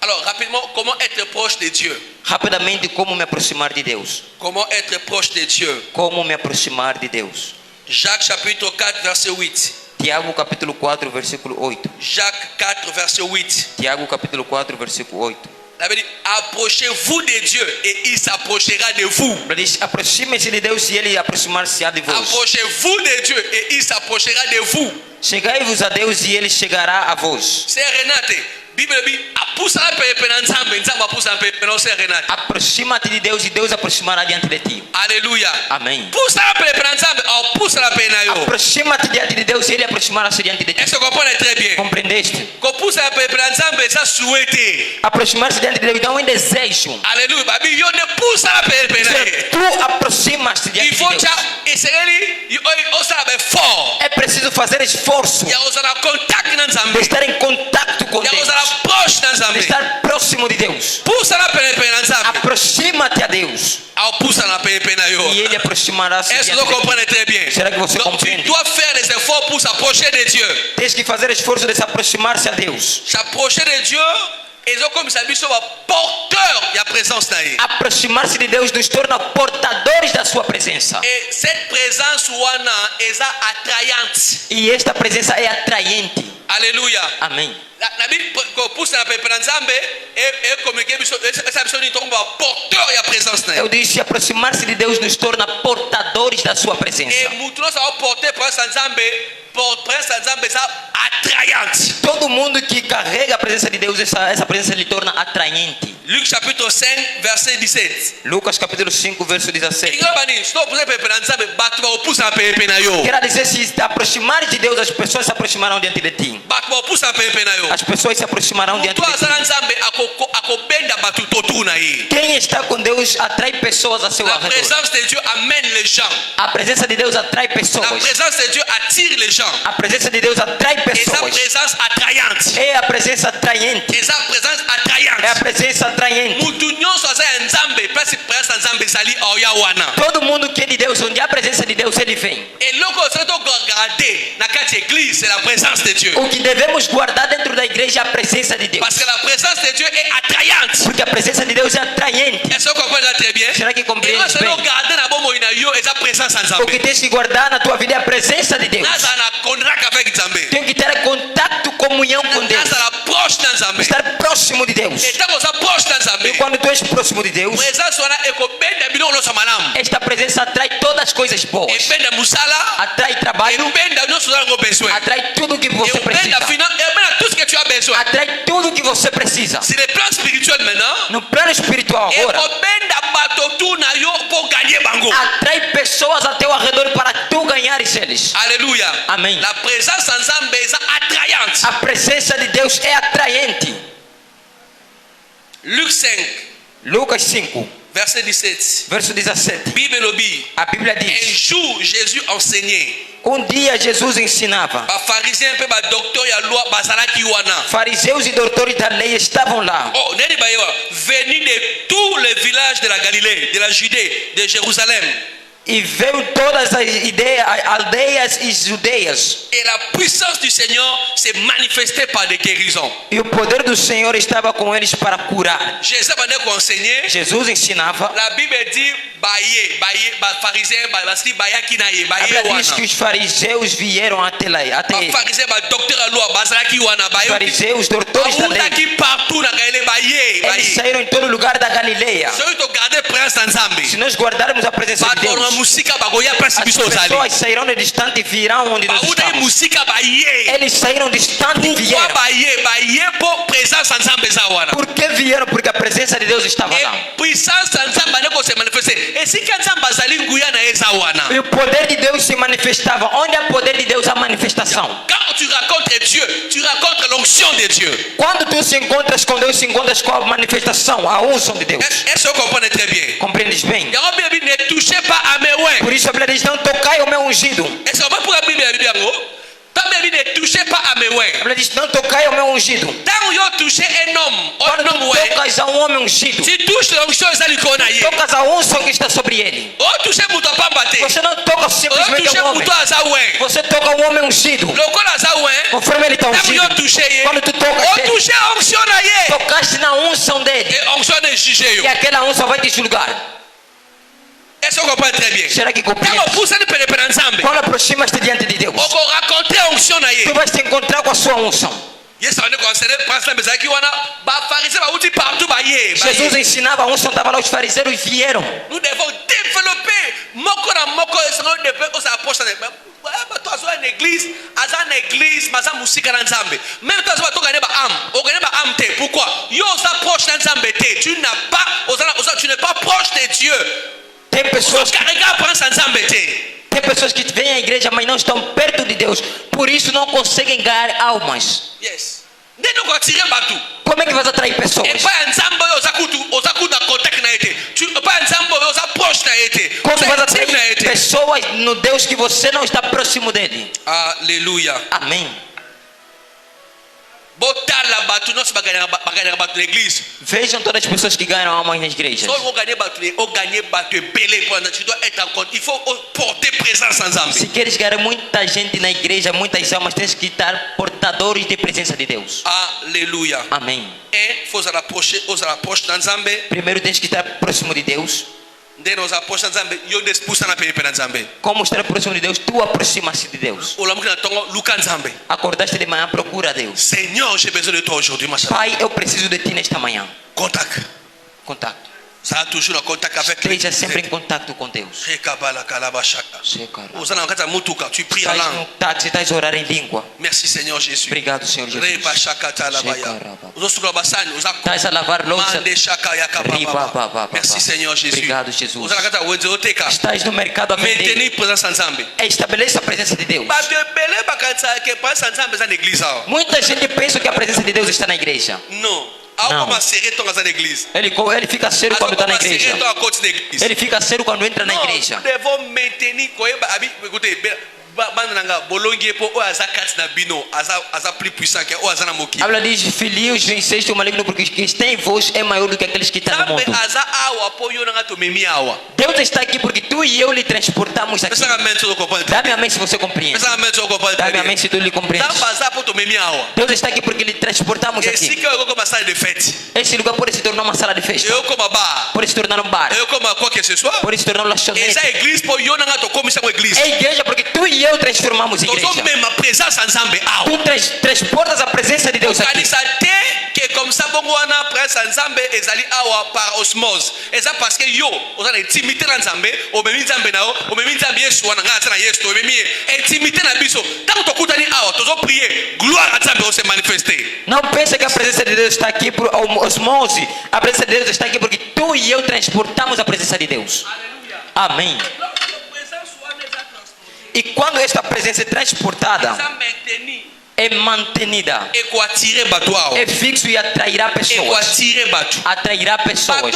Alors, rapidement, comment être proche de Dieu? Rapidamente, como me aproximar de Deus? Comment être proche de Dieu? Como me aproximar de Deus? Jacques chapitre 4 verset 8. Tiago capítulo 4 versículo 8. Jacques 4 verset 8. Tiago capítulo 4 versículo 8. La Bible dit: approchez-vous de Dieu et il s'approchera de vous. Aproxime-se de Deus e ele aproximar-se-á de vós. Approchez-vous de Dieu et il s'approchera de vous. Chegai-vos a Deus e ele chegará a vós. C'est Renate. Aproxima-te de Deus e Deus aproximará diante de ti. Aleluia. Amém. Aproxima-te diante de Deus e ele aproximará-se diante de ti. Est-ce que vous comprenez très bien? Compreendeste? Aproximar-se diante de Deus dá um desejo. Aleluia. Tu aproximas-te diante de Deus. É preciso fazer esforço de estar em contato com Deus, de estar próximo de Deus. Aproxima-te a Deus e ele aproximará-se. Est-ce que vous comprenez très bien? Será que você Tu compreende? dois faire des efforts pour s'approcher de Dieu. Tens que fazer esforço de se aproximar-se a Deus. S'approcher de Dieu Aproximar-se de Deus nos torna portadores da sua presença. E esta presença é atraente. Aleluia. Amém. Eu disse, aproximar-se de Deus nos torna portadores da sua presença. Todo mundo que carrega a presença de Deus, essa presença lhe torna atraente. Luc chapitre 5 verset 17. Lucas capítulo 5 verso 17. Quer dizer, se te aproximar de Deus, as pessoas se aproximarão diante de ti. As pessoas se aproximarão diante de ti. Quem está com Deus atrai pessoas a seu redor. La présence de Dieu amène les gens. A presença de Deus atrai pessoas. La présence de Dieu attire les gens. A presença de Deus atrai pessoas. Essa presença atraente. É a presença atraente. Essa presença atraente. É a presença atraente. Todo mundo que é de Deus, onde há a presença de Deus, ele vem. O que devemos guardar dentro da igreja é a presença de Deus. Porque a presença de Deus é atraente. Será que compreende bem? O que tens que guardar na tua vida é a presença de Deus. Tem que ter contato, comunhão com Deus. Estar próximo de Deus. E quando tu és próximo de Deus, esta presença atrai todas as coisas boas. Atrai trabalho. Atrai tudo que você precisa. Atrai tudo que você precisa. No plano espiritual agora, atrai pessoas a teu redor para tu ganhares eles. Aleluia. Amém. A presença de Deus é atraente. Lucas 5 verset 17. Verso 17. A Bíblia diz: un jour Jésus enseignait. Um dia Jesus ensinava. Fariseus e doutores da lei estavam lá. Venus de tous les villages de la Galilée, de la Judée, de Jérusalem. E veio todas as aldeias e judeias. Et la puissance du Seigneur s'est manifestée par des guérisons. E o poder do Senhor estava com eles para curar. Jesus ensinava. La Bible dit a Bíblia diz que os fariseus vieram até lá. Os fariseus, doutores da lei. Eles saíram em todo lugar da Galileia. Se nós guardarmos a presença de Deus, as pessoas sairão de distante e virão onde nós estamos. Eles saíram distante e vieram. Por que vieram? Porque a presença de Deus estava lá. E o poder de Deus se manifestava. Onde há poder de Deus, há manifestação. Quando tu se encontras com Deus, se encontras com a manifestação, a unção de Deus. Compreendes bem? Por isso a Bíblia diz: não tocai o meu ungido. Ne touchez pas à mes mains. A Bíblia diz: não tocai ao meu ungido. Quando toucher un homme, tocas a um homem ungido, tu touches l'onction ali. Tocas a unção que está sobre ele. Você não toca simplesmente ao homem. Você toca o homem ungido. Conforme ele está ungido. Quando tu tocas ele, tocaste na unção dele. E aquela unção vai te julgar. Est-ce qu'on comprend très bien? Será que compreende? Quando aproximas-te diante de Deus, tu vais te encontrar com a sua unção. Jesus ensinava, a unção estava lá, os fariseus vieram. Nous devons développer église, mas a música na Nzambe. Même toi, tu gagnes pas âme, pourquoi? Tu n'es pas proche de Dieu. Tem pessoas que vêm à igreja, mas não estão perto de Deus. Por isso não conseguem ganhar almas. Yes. Como é que vai atrair pessoas? Como vai atrair pessoas no Deus que você não está próximo dele? Aleluia. Amém. Vejam todas as pessoas que ganham almas nas igrejas. Se queres ganhar muita gente na igreja, muitas almas, tens que estar portadores de presença de Deus. Aleluia. Amém. Primeiro tens que estar próximo de Deus. Como estar próximo de Deus? Tu aproximas-te de Deus. Acordaste de manhã, procura Deus. Senhor, j'ai besoin de toi aujourd'hui, Pai, eu preciso de ti nesta manhã. Contato. Esteja sempre em contato com Deus. Tu pries en langue. Estás a orar em língua. Merci Seigneur Jésus. Obrigado, Senhor Jesus. Estás a lavar louça. Merci Senhor Jesus. Obrigado, Jesus. Estás no mercado a vender. Estabeleça a presença de Deus. Muita gente pensa que a presença de Deus está na igreja. Não. Não. Ele fica sério quando está na igreja. Ele fica sério quando entra na igreja. A Bíblia diz: filhinhos, venceis o maligno, porque quem está em vós é maior do que aqueles que estão no mundo. Deus está aqui porque tu e eu lhe transportamos aqui. Dá-me amém se você compreende. Dá-me amém se tu lhe compreendes. Deus está aqui porque lhe transportamos aqui. Esse lugar pode se tornar uma sala de festa. Pode se tornar um bar. Pode se tornar uma lanchonete. É igreja porque tu e eu transformamos igreja. Tu transportas a presença de Deus aqui. Que comme ça bongo wana presa nzambe ezali awa par osmose. Eza parce que yo ozana intimité na nzambe, omemi nzambe nao, omemi nzambe Yesu wana ngasa na Yesu, omemi intimité na biso. Tant to kutani awa tozo prier, gloire à nzambe o se manifester. Não pense que a presença de Deus está aqui por osmose. A presença de Deus está aqui porque tu e eu transportamos a presença de Deus. Aleluia. Amém. E quando esta presença é transportada, é mantenida, é fixo e atrairá pessoas. Atrairá pessoas.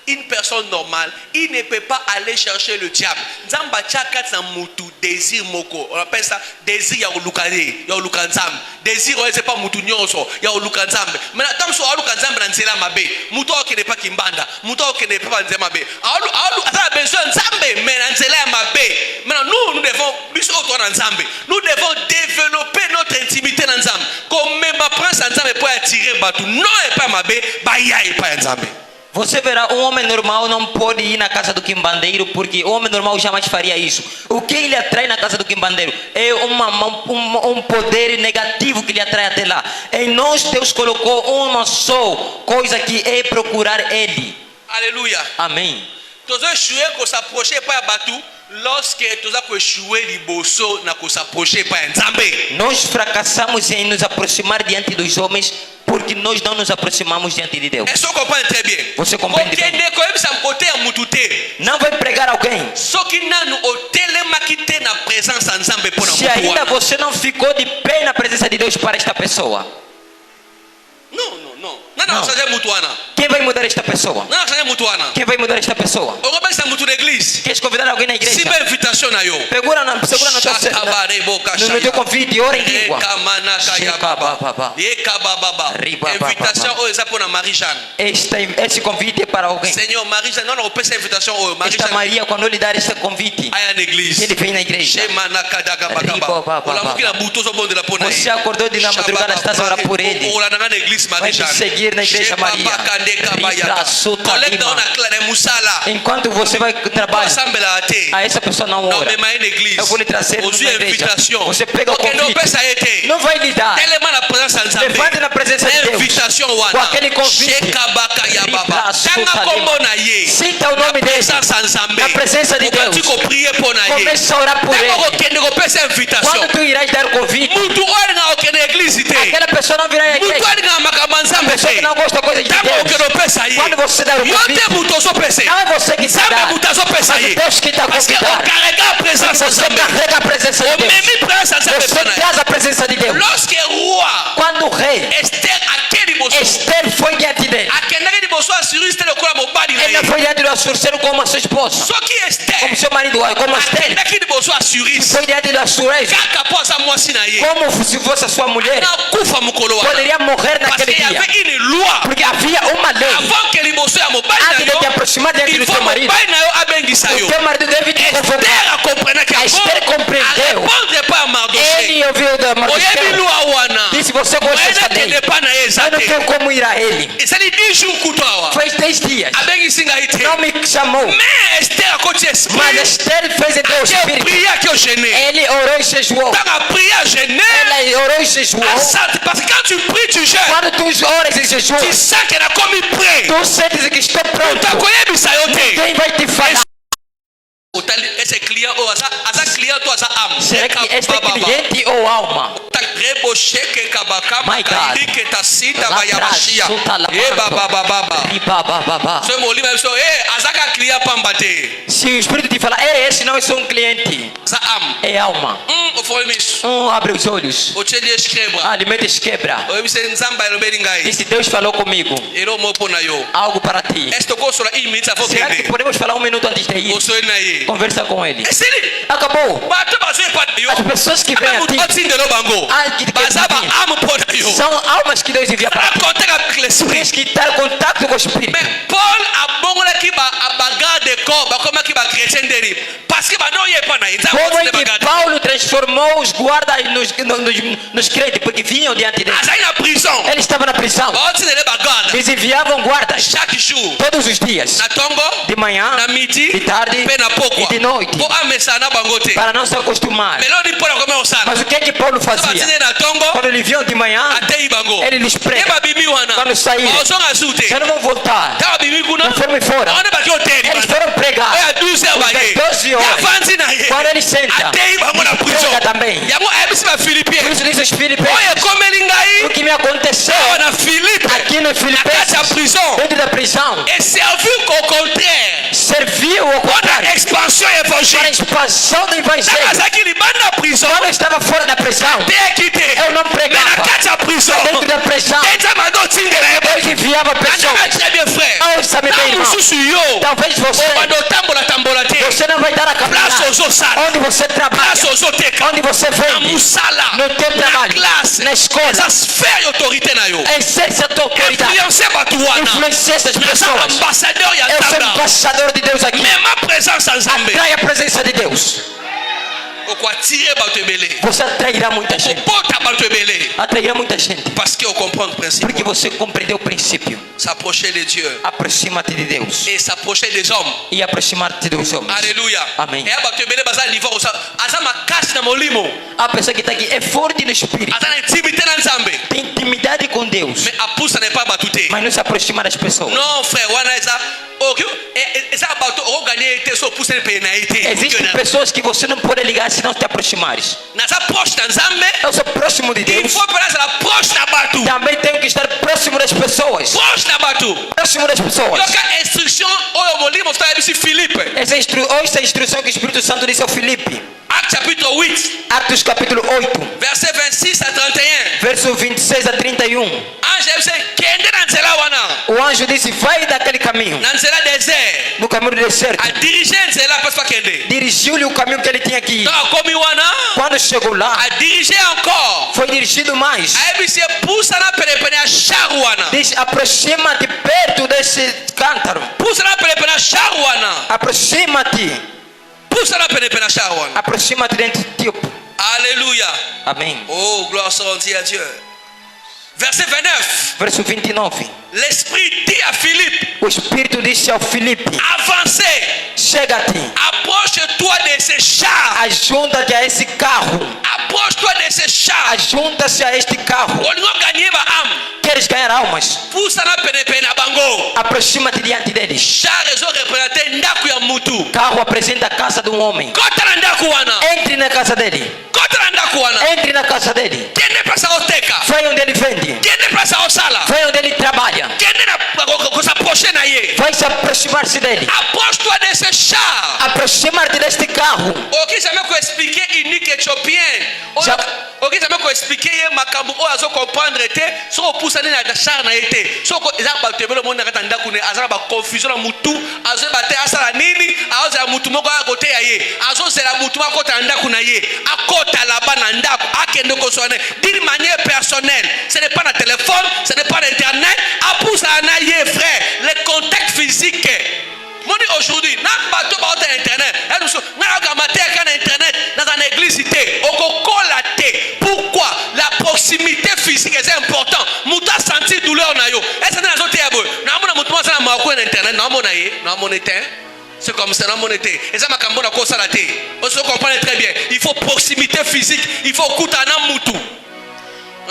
Une personne normale, il ne peut pas aller chercher le diable. Nzamba chaka mutu désir moko. On appelle ça désir ya olukane, ya olukanzam. Désir c'est pas mutu nyonso, ya olukanzam. Mais tant so olukanzam na nzela mabe, mutu okene pa kimbanda, mutu okene pa nzela mabe. Aolu asa besoin nzambe mais na nzela mabe. Maintenant nous devons biso to na nzambe. Nous devons développer notre intimité na nzambe. Comme même prince nzambe pour attirer batu. Non et pas mabe, ba ya et pas nzambe. Você verá, um homem normal não pode ir na casa do quimbandeiro, porque o homem normal jamais faria isso. O que ele atrai na casa do quimbandeiro é um poder negativo que lhe atrai até lá. Em nós, Deus colocou uma só coisa que é procurar Ele. Aleluia. Amém. Nós fracassamos em nos aproximar diante dos homens porque nós não nos aproximamos diante de Deus. Você compreende bem? Não vai pregar alguém se ainda você não ficou de pé na presença de Deus para esta pessoa. Não. Quem vai mudar esta pessoa? Quem vai mudar esta pessoa? Queres convidar alguém na igreja? Segura no teu convite, ora em língua. Esse convite é para alguém. Esta Maria, quando eu lhe dar este convite, ele vem na igreja. Você acordou de na madrugada, estás a orar por ele. Vai te seguir na igreja Maria. Enquanto você vai trabalhar, a essa pessoa não ora. Eu vou lhe trazer na igreja. Você pega o convite, não vai lhe dar. Levante na presença de Deus com aquele convite. Sinta o nome dele na presença de Deus. Comece a orar por ele. Quando tu irás dar o convite, aquela pessoa não virá à igreja. A pessoa que não gosta da coisa de Deus, quando você dá o convite, não é você que está dando, mas é Deus que está convidando. Você carrega a presença de Deus. Você traz a presença de Deus. Quando o rei Esther foi diante dele, Ele não foi diante do açoureiro como a sua esposa, como seu marido, como a Esther. Foi diante do açoureiro como se fosse a sua mulher. Poderia morrer naquele dia, porque havia uma lei. Antes de te aproximar diante do seu marido, o teu marido deve te convocar. A Esther compreendeu. Ele ouviu da Mardoqueu. Disse: você gosta dessa lei, eu não tenho como ir a ele. Foi 10 dias. Não me chamou. Mas Esther fez entrar o Espírito. Ele orou e jejuou. Ela orou e jejuou. Quando tu oras e jejuas, tu sentes que estou pronto. Ninguém vai te falar. Será que este cliente ou alma? My God. Se o Espírito te falar, esse não é só um cliente, é alma. Abre os olhos. Alimenta quebra. E se Deus falou comigo algo para ti, será que podemos falar um minuto antes de ir? Conversa com ele. Acabou. As pessoas que vêm a ti são almas que Deus envia para ti. Tens que estar em contato com o Espírito. Como é que Paulo transformou os guardas nos crentes? Porque vinham diante dele. Ele estava na prisão. Eles enviavam guardas todos os dias, de manhã, de tarde e de noite, para não se acostumar. Mas o que é que Paulo fazia? Quando eles vinham de manhã, ele lhes prega. Quando saíram, já não vão voltar. Não foram fora. Eles foram pregar. 12 horas. Quando ele senta, prega também. Por isso diz os Filipenses: o que me aconteceu aqui no Filipenses, dentro da prisão, serviu ao contrário para a expansão do evangelho. Quando eu estava fora da prisão, eu não pregava. Dentro da prisão, Deus enviava pessoas. Ouça, meu irmão, talvez você não vai dar a caminhar onde você trabalha, onde você vende, no teu trabalho, na escola. Exerce a tua autoridade, influencia essas pessoas. Eu sou embaixador de Deus aqui. Atrai a presença de Deus. Você atrairá muita gente. Atrairá muita gente. Porque você compreendeu o princípio. S'approcher de Dieu. Aproxima-te de Deus. Et s'approcher des hommes. E aproximar-te dos homens. Alléluia. Amém. A pessoa que está aqui é forte no espírito. Tem intimidade com Deus. Mas não se aproxima das pessoas. Não, frère. Existem pessoas que você não pode ligar se não te aproximares. Eu sou próximo de Deus. Também tenho que estar próximo das pessoas. Próximo das pessoas. Essa é a instrução que o Espírito Santo disse ao Filipe. Atos capítulo 8, verset 26 a 31. Verso 26 a 31. O anjo disse: vai daquele caminho, no caminho do deserto. Dirigiu-lhe o caminho que ele tinha que ir. Quando chegou lá, foi dirigido mais. Diz: aproxima-te perto desse cântaro. Aproxima-te. Aproxima-te dentro de ti. Alléluia. Amém. Oh, gloire soit rendue à Dieu. Verset 29. Verso 29. L'Esprit dit à Philippe. O Espírito disse ao Filipe: avancez. Chega-te. Approche-toi de ces chars. Ajunta-te a esse carro. Approche-toi de ces chars. Ajunta-se a este carro. Queres ganhar almas? Aproxima-te diante deles. Carro apresenta a casa de um homem. Entre na casa dele. Entre na casa dele. Vai onde ele vende. Vai onde ele trabalha. Vai se aproximar-se dele. Aproximar-te deste carro. Ok, ça m'a expliqué makambo o azo comprendre te so poussa ni na char na été so ko za ba tebelo mona katanda kune azara ba confusion na mutu azo ba te asala nini azo mutu moko ya kote ya ye azo sela mutu akota ndako na ye akota là-bas na ndako akende ko sone d'une manière personnelle. Ce n'est pas na téléphone, ce n'est pas l'internet, a poussa na ye frère, le contact physique. Moi aujourd'hui, n'a pas tout par internet. Elle nous n'a pas maté à internet dans une égliseité. Pourquoi la proximité physique est importante? Mouta senti douleur na yo. Est-ce que dans autre abo? Na mona mutuma sana mako na internet, na mona ye, na mona té. C'est comme ça, na mona té. Et ça ma kambo na ko sala té. On se comprend très bien. Il faut proximité physique, il faut kuta na mutu.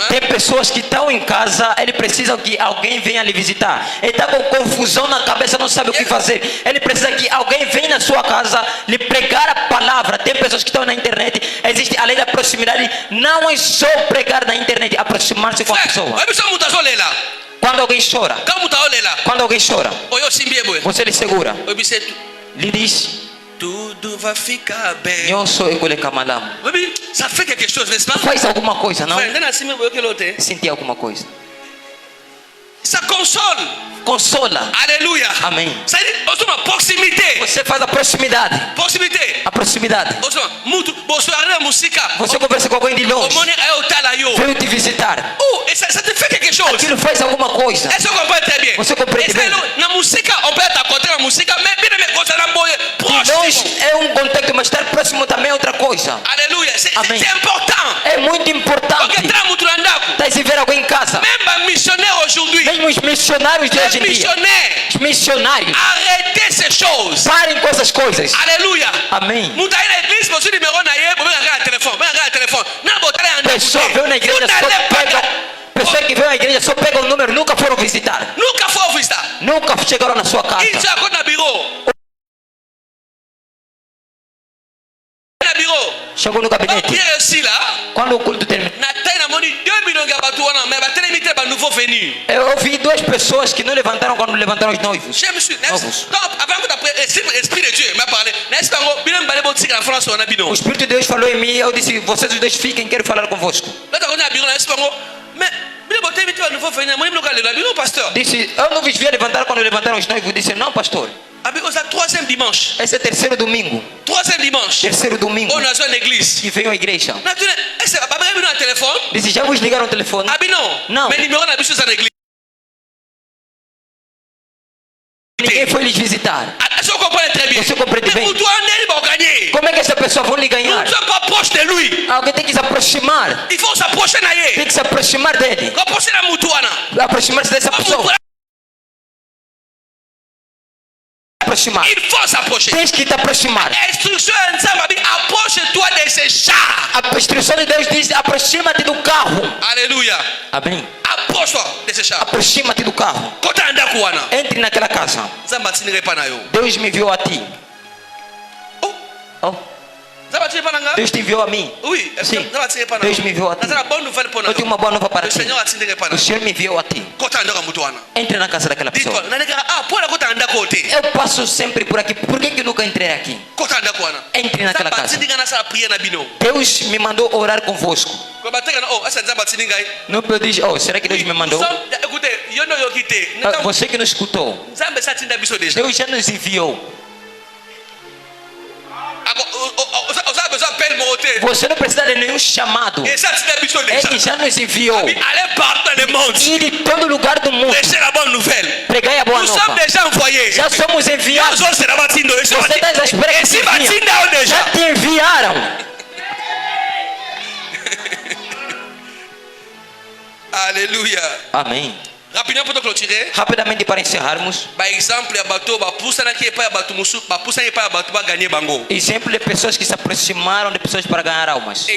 Tem pessoas que estão em casa, ele precisa que alguém venha lhe visitar. Ele está com confusão na cabeça, não sabe o que fazer. Ele precisa que alguém venha na sua casa lhe pregar a palavra. Tem pessoas que estão na internet. Existe a lei da proximidade. Não é só pregar na internet, aproximar-se com a pessoa. Quando alguém chora, quando alguém chora, você lhe segura, lhe diz: tudo vai ficar bem. Ça fait quelque chose, n'est-ce pas? Faz alguma coisa, não? Sentir alguma coisa. Ça console. Consola. Alléluia. Amém. Ça dit, uma proximité. Você faz a proximidade. Proximité. A proximidade. Você conversa com alguém de longe. Veio te visitar. Et ça te fait quelque chose. Aquilo faz alguma coisa. Est-ce que vous comprenez très bien? Você compreende bem? Na música, on peut être à côté da música, mais bien me concernant proche. Longe é contexto, mas estar próximo também é outra coisa. Alléluia. C'est important. É muito importante. Tá se ver alguém em casa. Même missionnaire aujourd'hui. Mesmo os missionários de hoje em dia. Os missionários. Arrêtez ces choses. Parem com essas coisas. Alléluia. Amém. Muita na igreja, você numéro na ie, vamos agarrar o telefone. Não botar andar. Pessoa veio na igreja só pega. Pessoa que veio na igreja só pega o número, nunca foram visitar. Nunca foram visitar. Nunca chegaram na sua casa. Isso agora na bureau. Na bureau. Chegou no gabinete. Quando o culto termina. Eu ouvi 2 pessoas que não levantaram quando levantaram os noivos. O Espírito de Deus falou em mim. Eu disse: vocês os dois fiquem, quero falar convosco. Disse: eu não vos via levantar quando levantaram os noivos. Disse: não, pastor. Esse é terceiro domingo. Terceiro domingo. Que veio à igreja. Disse: já vos ligaram o telefone? Não. Ninguém foi lhes visitar. Você compreende bem? Como é que essa pessoa vai lhe ganhar? Alguém tem que se aproximar. Tem que se aproximar dele. Aproximar-se dessa pessoa. Aproximar. Tens que te aproximar. A instrução de Deus diz: aproxima-te do carro. Aleluia. Amém. Aproxima-te do carro. Entre naquela casa. Deus me enviou a ti. Deus te enviou a mim. Sim. Deus me enviou a ti. Eu tenho uma boa nova para ti. O Senhor me enviou a ti. Entre na casa daquela pessoa. Eu passo sempre por aqui. Por que nunca entrei aqui? Entre naquela casa. Deus me mandou orar convosco. Não pode dizer: oh, será que Deus me mandou? Você que não escutou. Deus já nos enviou. Você não precisa de nenhum chamado. Ele já nos enviou. Ir em todo lugar do mundo. Pregai a boa nova. Já somos enviados. Você está à espera que te enviam. Já te enviaram. Aleluia. Amém. Rapidamente para encerrarmos. Exemplo de pessoas que se aproximaram de pessoas para ganhar almas.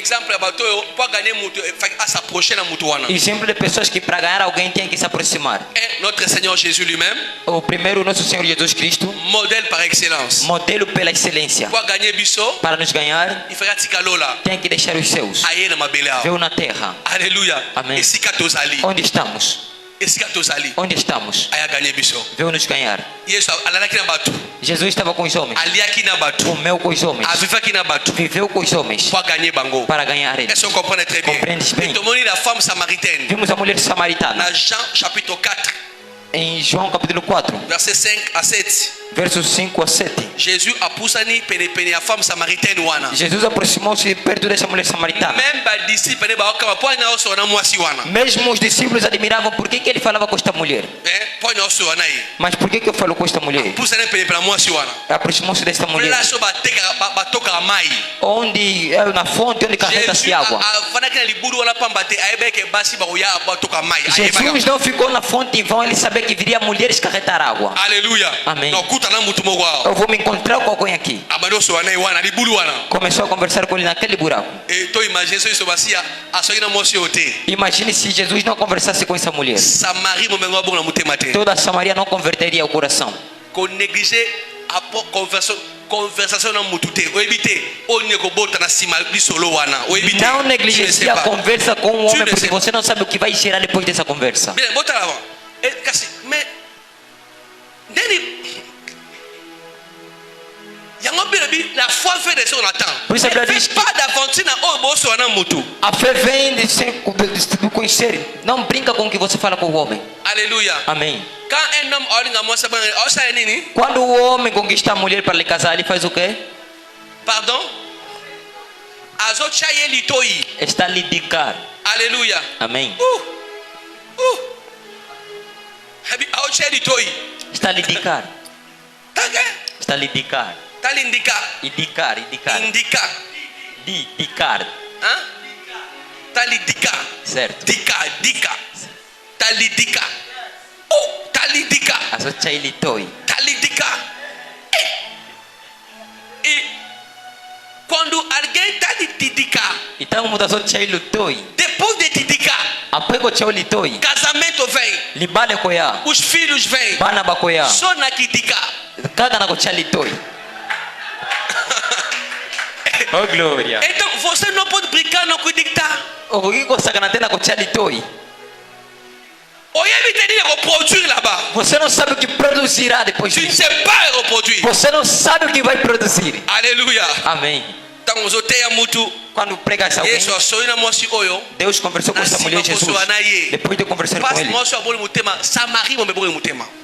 Exemplo de pessoas que para ganhar alguém tem que se aproximar. Notre Seigneur Jésus lui-même. O primeiro nosso Senhor Jesus Cristo. Modèle par excellence. Modelo pela excelência. Para nos ganhar, tem que deixar os seus. Veio na terra. Aleluia. Amém. Onde estamos? Onde estamos? Veio nos ganhar. Jesus estava com os homens. Comeu com os homens. Viveu com os homens. Para ganhar eles. Compreendes bem? Vimos a mulher samaritana. Em João capítulo 4. Verset 5 a 7. Versos 5 a 7. Jesus aproximou-se perto dessa mulher samaritana. Mesmo os discípulos admiravam por que ele falava com esta mulher. Mas por que eu falo com esta mulher? Aproximou-se desta mulher. Onde na fonte onde carrega-se água. Jesus não ficou na fonte em vão, ele sabia que viria mulheres carregar água. Aleluia. Amém. Eu vou me encontrar com alguém aqui. Começou a conversar com ele naquele buraco. Imagine se Jesus não conversasse com essa mulher. Toda a Samaria não converteria o coração. Conversação não negligencie a conversa com um homem, porque você não sabe o que vai gerar depois dessa conversa. La foi fait des choses, on attend. Pas d'aventure na oboso na mutu. A fé vem de conhecer. Não brinca com o que você fala com o homem. Aleluia. Amém. Quando o homem conquista a mulher para lhe casar, ele faz o quê? Pardon? Está a lhe dedicar. Aleluia. Amém. Está a lhe dedicar. Está a lhe dedicar. Indicar. Hã? Talidica. Certo. Dica. Talidica. Talidica. Talidica. E quando alguém está de dedicar, depois de dedicar, casamento vem, os filhos vêm, só na dedicar. Oh glória. Então você não pode brincar no que dictar. Você não sabe o que produzirá depois disso. Você não sabe o que vai produzir. Aleluia. Amém. Quando pregas alguém, Deus conversou com essa mulher, Jesus. Depois de conversar com ele,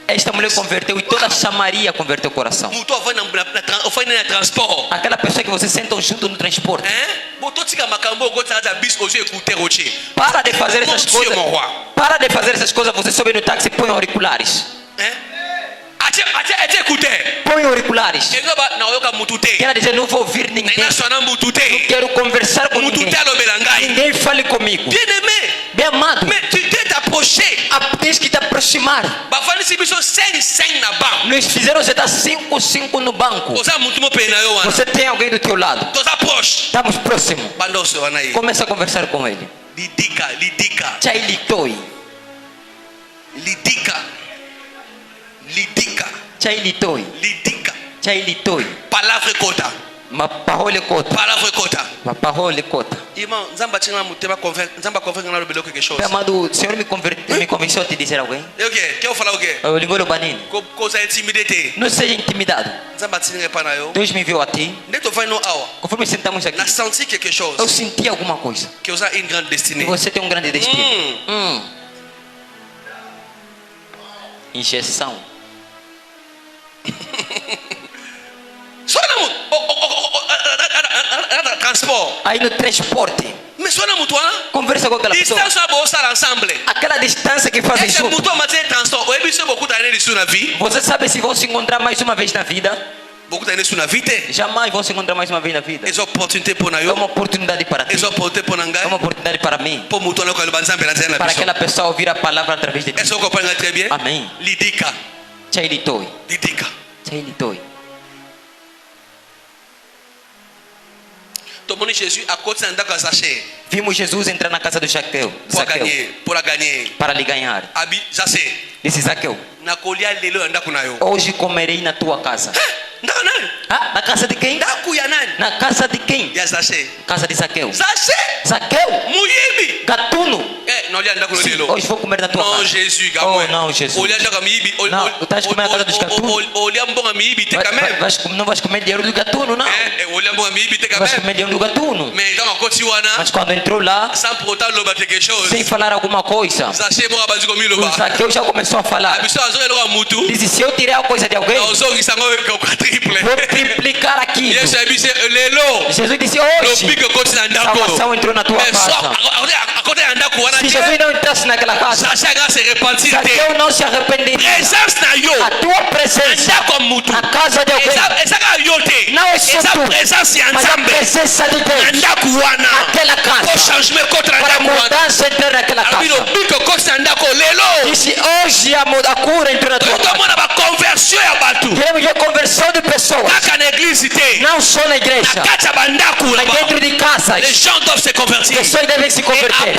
esta mulher converteu e toda a Samaria converteu o coração. Aquela pessoa que vocês sentam junto no transporte. Para de fazer essas coisas. Para de fazer essas coisas. Você sobe no táxi e põe auriculares. Põe auriculares. Quer dizer, não vou ouvir ninguém. Não quero conversar com ninguém. Ninguém fale comigo. Bem amado. Tens que te aproximar. Nos fizeram sentar 5 no banco. Você tem alguém do teu lado. Estamos próximos. Começa a conversar com ele. Lidica. Palavra cota. Parole cota. Irmão, amado, o Senhor me convenceu a te dizer alguém. O quê? Quer eu falar o quê? Coisa intimidade. Não seja intimidado. Deus me viu a ti. Conforme sentamos aqui, eu senti alguma coisa. Que você tem um grande destino. Injeção. Transporte. Aí no transporte. Conversa com aquela pessoa. Aquela distância que fazem junto. Você sabe se vão se encontrar mais uma vez na vida? Jamais vão se encontrar mais uma vez na vida. É uma oportunidade para ti. É uma oportunidade para mim. Para aquela pessoa ouvir a palavra através de ti. Amém. Lidika. Chailitoi. Lidika. Chailitoi. Vimos Jesus entrar na casa do Zaqueu. Para lhe ganhar. Disse Zaqueu: hoje comerei na tua casa. Na casa de quem? Na casa de quem? Casa de Zaqueu. Zaqueu? Gatuno. Sim, hoje vou comer na tua casa. Jesus, oh, não, Jesus. Não, tu estás comendo na casa dos gatunos. Não vais comer dinheiro do gatuno, não. Vais comer dinheiro do gatuno. Mas quando entrou lá, sem falar alguma coisa, o Zaqueu já começou a falar. Disse: se eu tirar a coisa de alguém, vou triplicar aqui. Jesus disse: hoje salvação entrou na tua casa. Se Jesus não entrasse naquela casa, Zaqueu não se arrependeria. A tua presença na casa de alguém não é só tu, mas a presença de Deus naquela casa, para a mudança entrar naquela casa. Disse: hoje a cura entrou na tua casa. Queremos ver conversão de pessoas, não só na igreja, mas dentro de casa. Pessoas devem se converter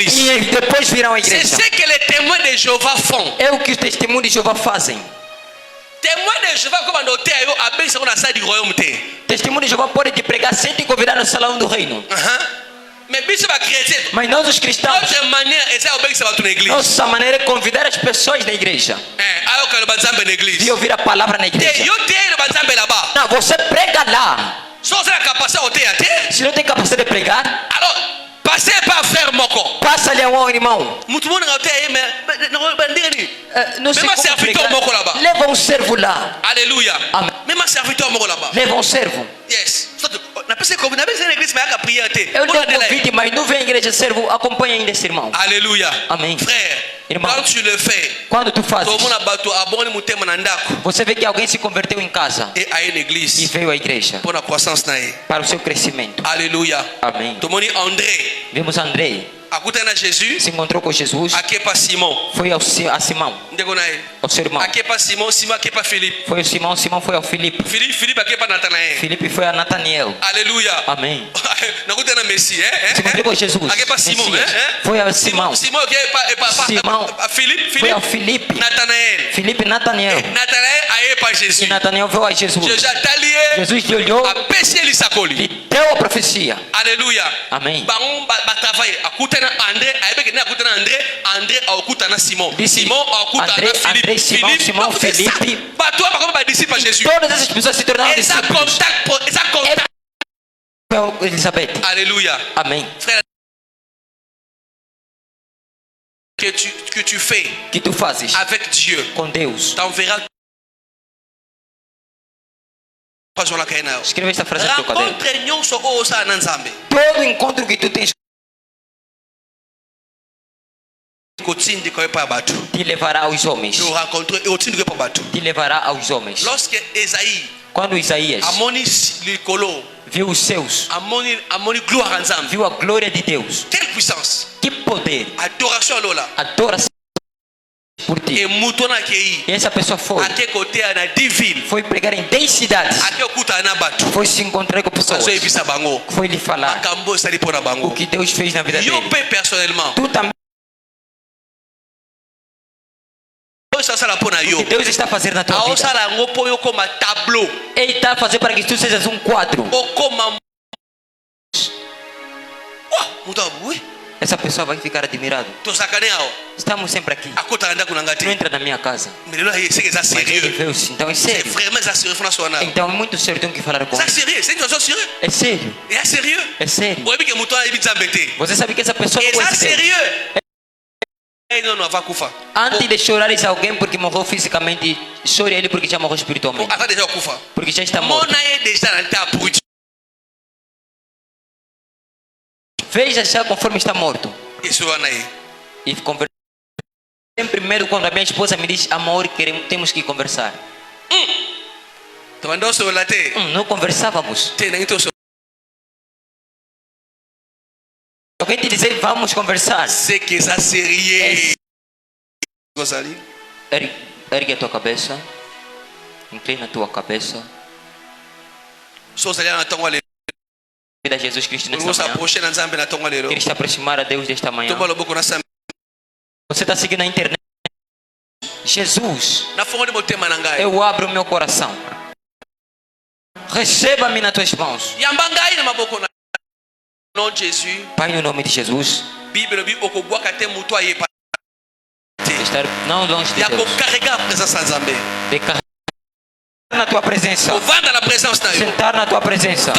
e depois virão à igreja. C'est ce que les témoins de Jéhovah font. É o que os testemunhos de Jeová fazem. Témoin de Jéhovah comme noté ayo abenço na salle du royaume te. Testemunho de Jeová pode te pregar sem te convidar no salão do reino. Mas nós os cristãos, nossa maneira é convidar as pessoas da igreja e ouvir a palavra na igreja. Não, você prega lá. Se não tem capacidade de pregar, passa-lhe a um irmão. Não sei como pregar. Leva um servo lá. Aleluia. Amém. Leva um servo. Yes. Eu dou convite, mas não vem à igreja servo, acompanha ainda esse irmão. Aleluia. Amém. Frère, irmão, quando tu le fais, quando tu fazes, você vê que alguém se converteu em casa e veio à igreja para o seu crescimento. Aleluia. Amém. Vimos André. Se encontrou com Jesus. Foi a Simão, ao seu irmão. Foi o Simão, Simão foi ao Filipe. Filipe foi a Nataniel. Aleluia. Amém. Se encontrou com Jesus. Foi a Simão. Simão foi ao Filipe. Filipe, Nataniel. E Nataniel veio a Jesus. Jesus lhe olhou e deu a profecia. Aleluia. Amém. André akutana Simon. Simon akutana Filipe. Simon, Filipe. E todas essas pessoas se tornaram discípulos. Elisabeth. Aleluia. Amém. Frère, que tu fais, que tu fazes avec Dieu, com Deus, t'enverras. Escreva esta frase no teu caderno. Todo encontro que tu tens te levará aos homens. Te levará aos homens. Quando Isaías viu os seus, viu a glória de Deus. Que poder! Adoração por ti. E essa pessoa foi pregar em 10 cidades. Foi se encontrar com pessoas. Foi lhe falar o que Deus fez na vida dele. Tu também. O que Deus está fazendo na tua vida, Ele está fazendo para que tu sejas um quadro. Essa pessoa vai ficar admirada. Estamos sempre aqui. Não entra na minha casa. Mas ele veio, então é sério. Então é muito sério, tenho que falar com ele. É sério. É sério. Você sabe que essa pessoa não conhece Deus. Antes de chorar alguém porque morreu fisicamente, chore ele porque já morreu espiritualmente. Porque já está morto. Veja já conforme está morto. E conversa. Primeiro, quando a minha esposa me diz amor, temos que conversar. Não conversávamos. Alguém te dizer vamos conversar. C'est que ça seria. Ergue a tua cabeça. Inclina a tua cabeça. Vida Jesus Cristo nesta manhã. Queres te aproximar a Deus desta manhã. Você está seguindo a internet. Jesus, eu abro o meu coração. Receba-me nas tuas mãos. Pai, no nome de Jesus. Estar não longe de Deus. De carregar na tua presença. Sentar na tua presença.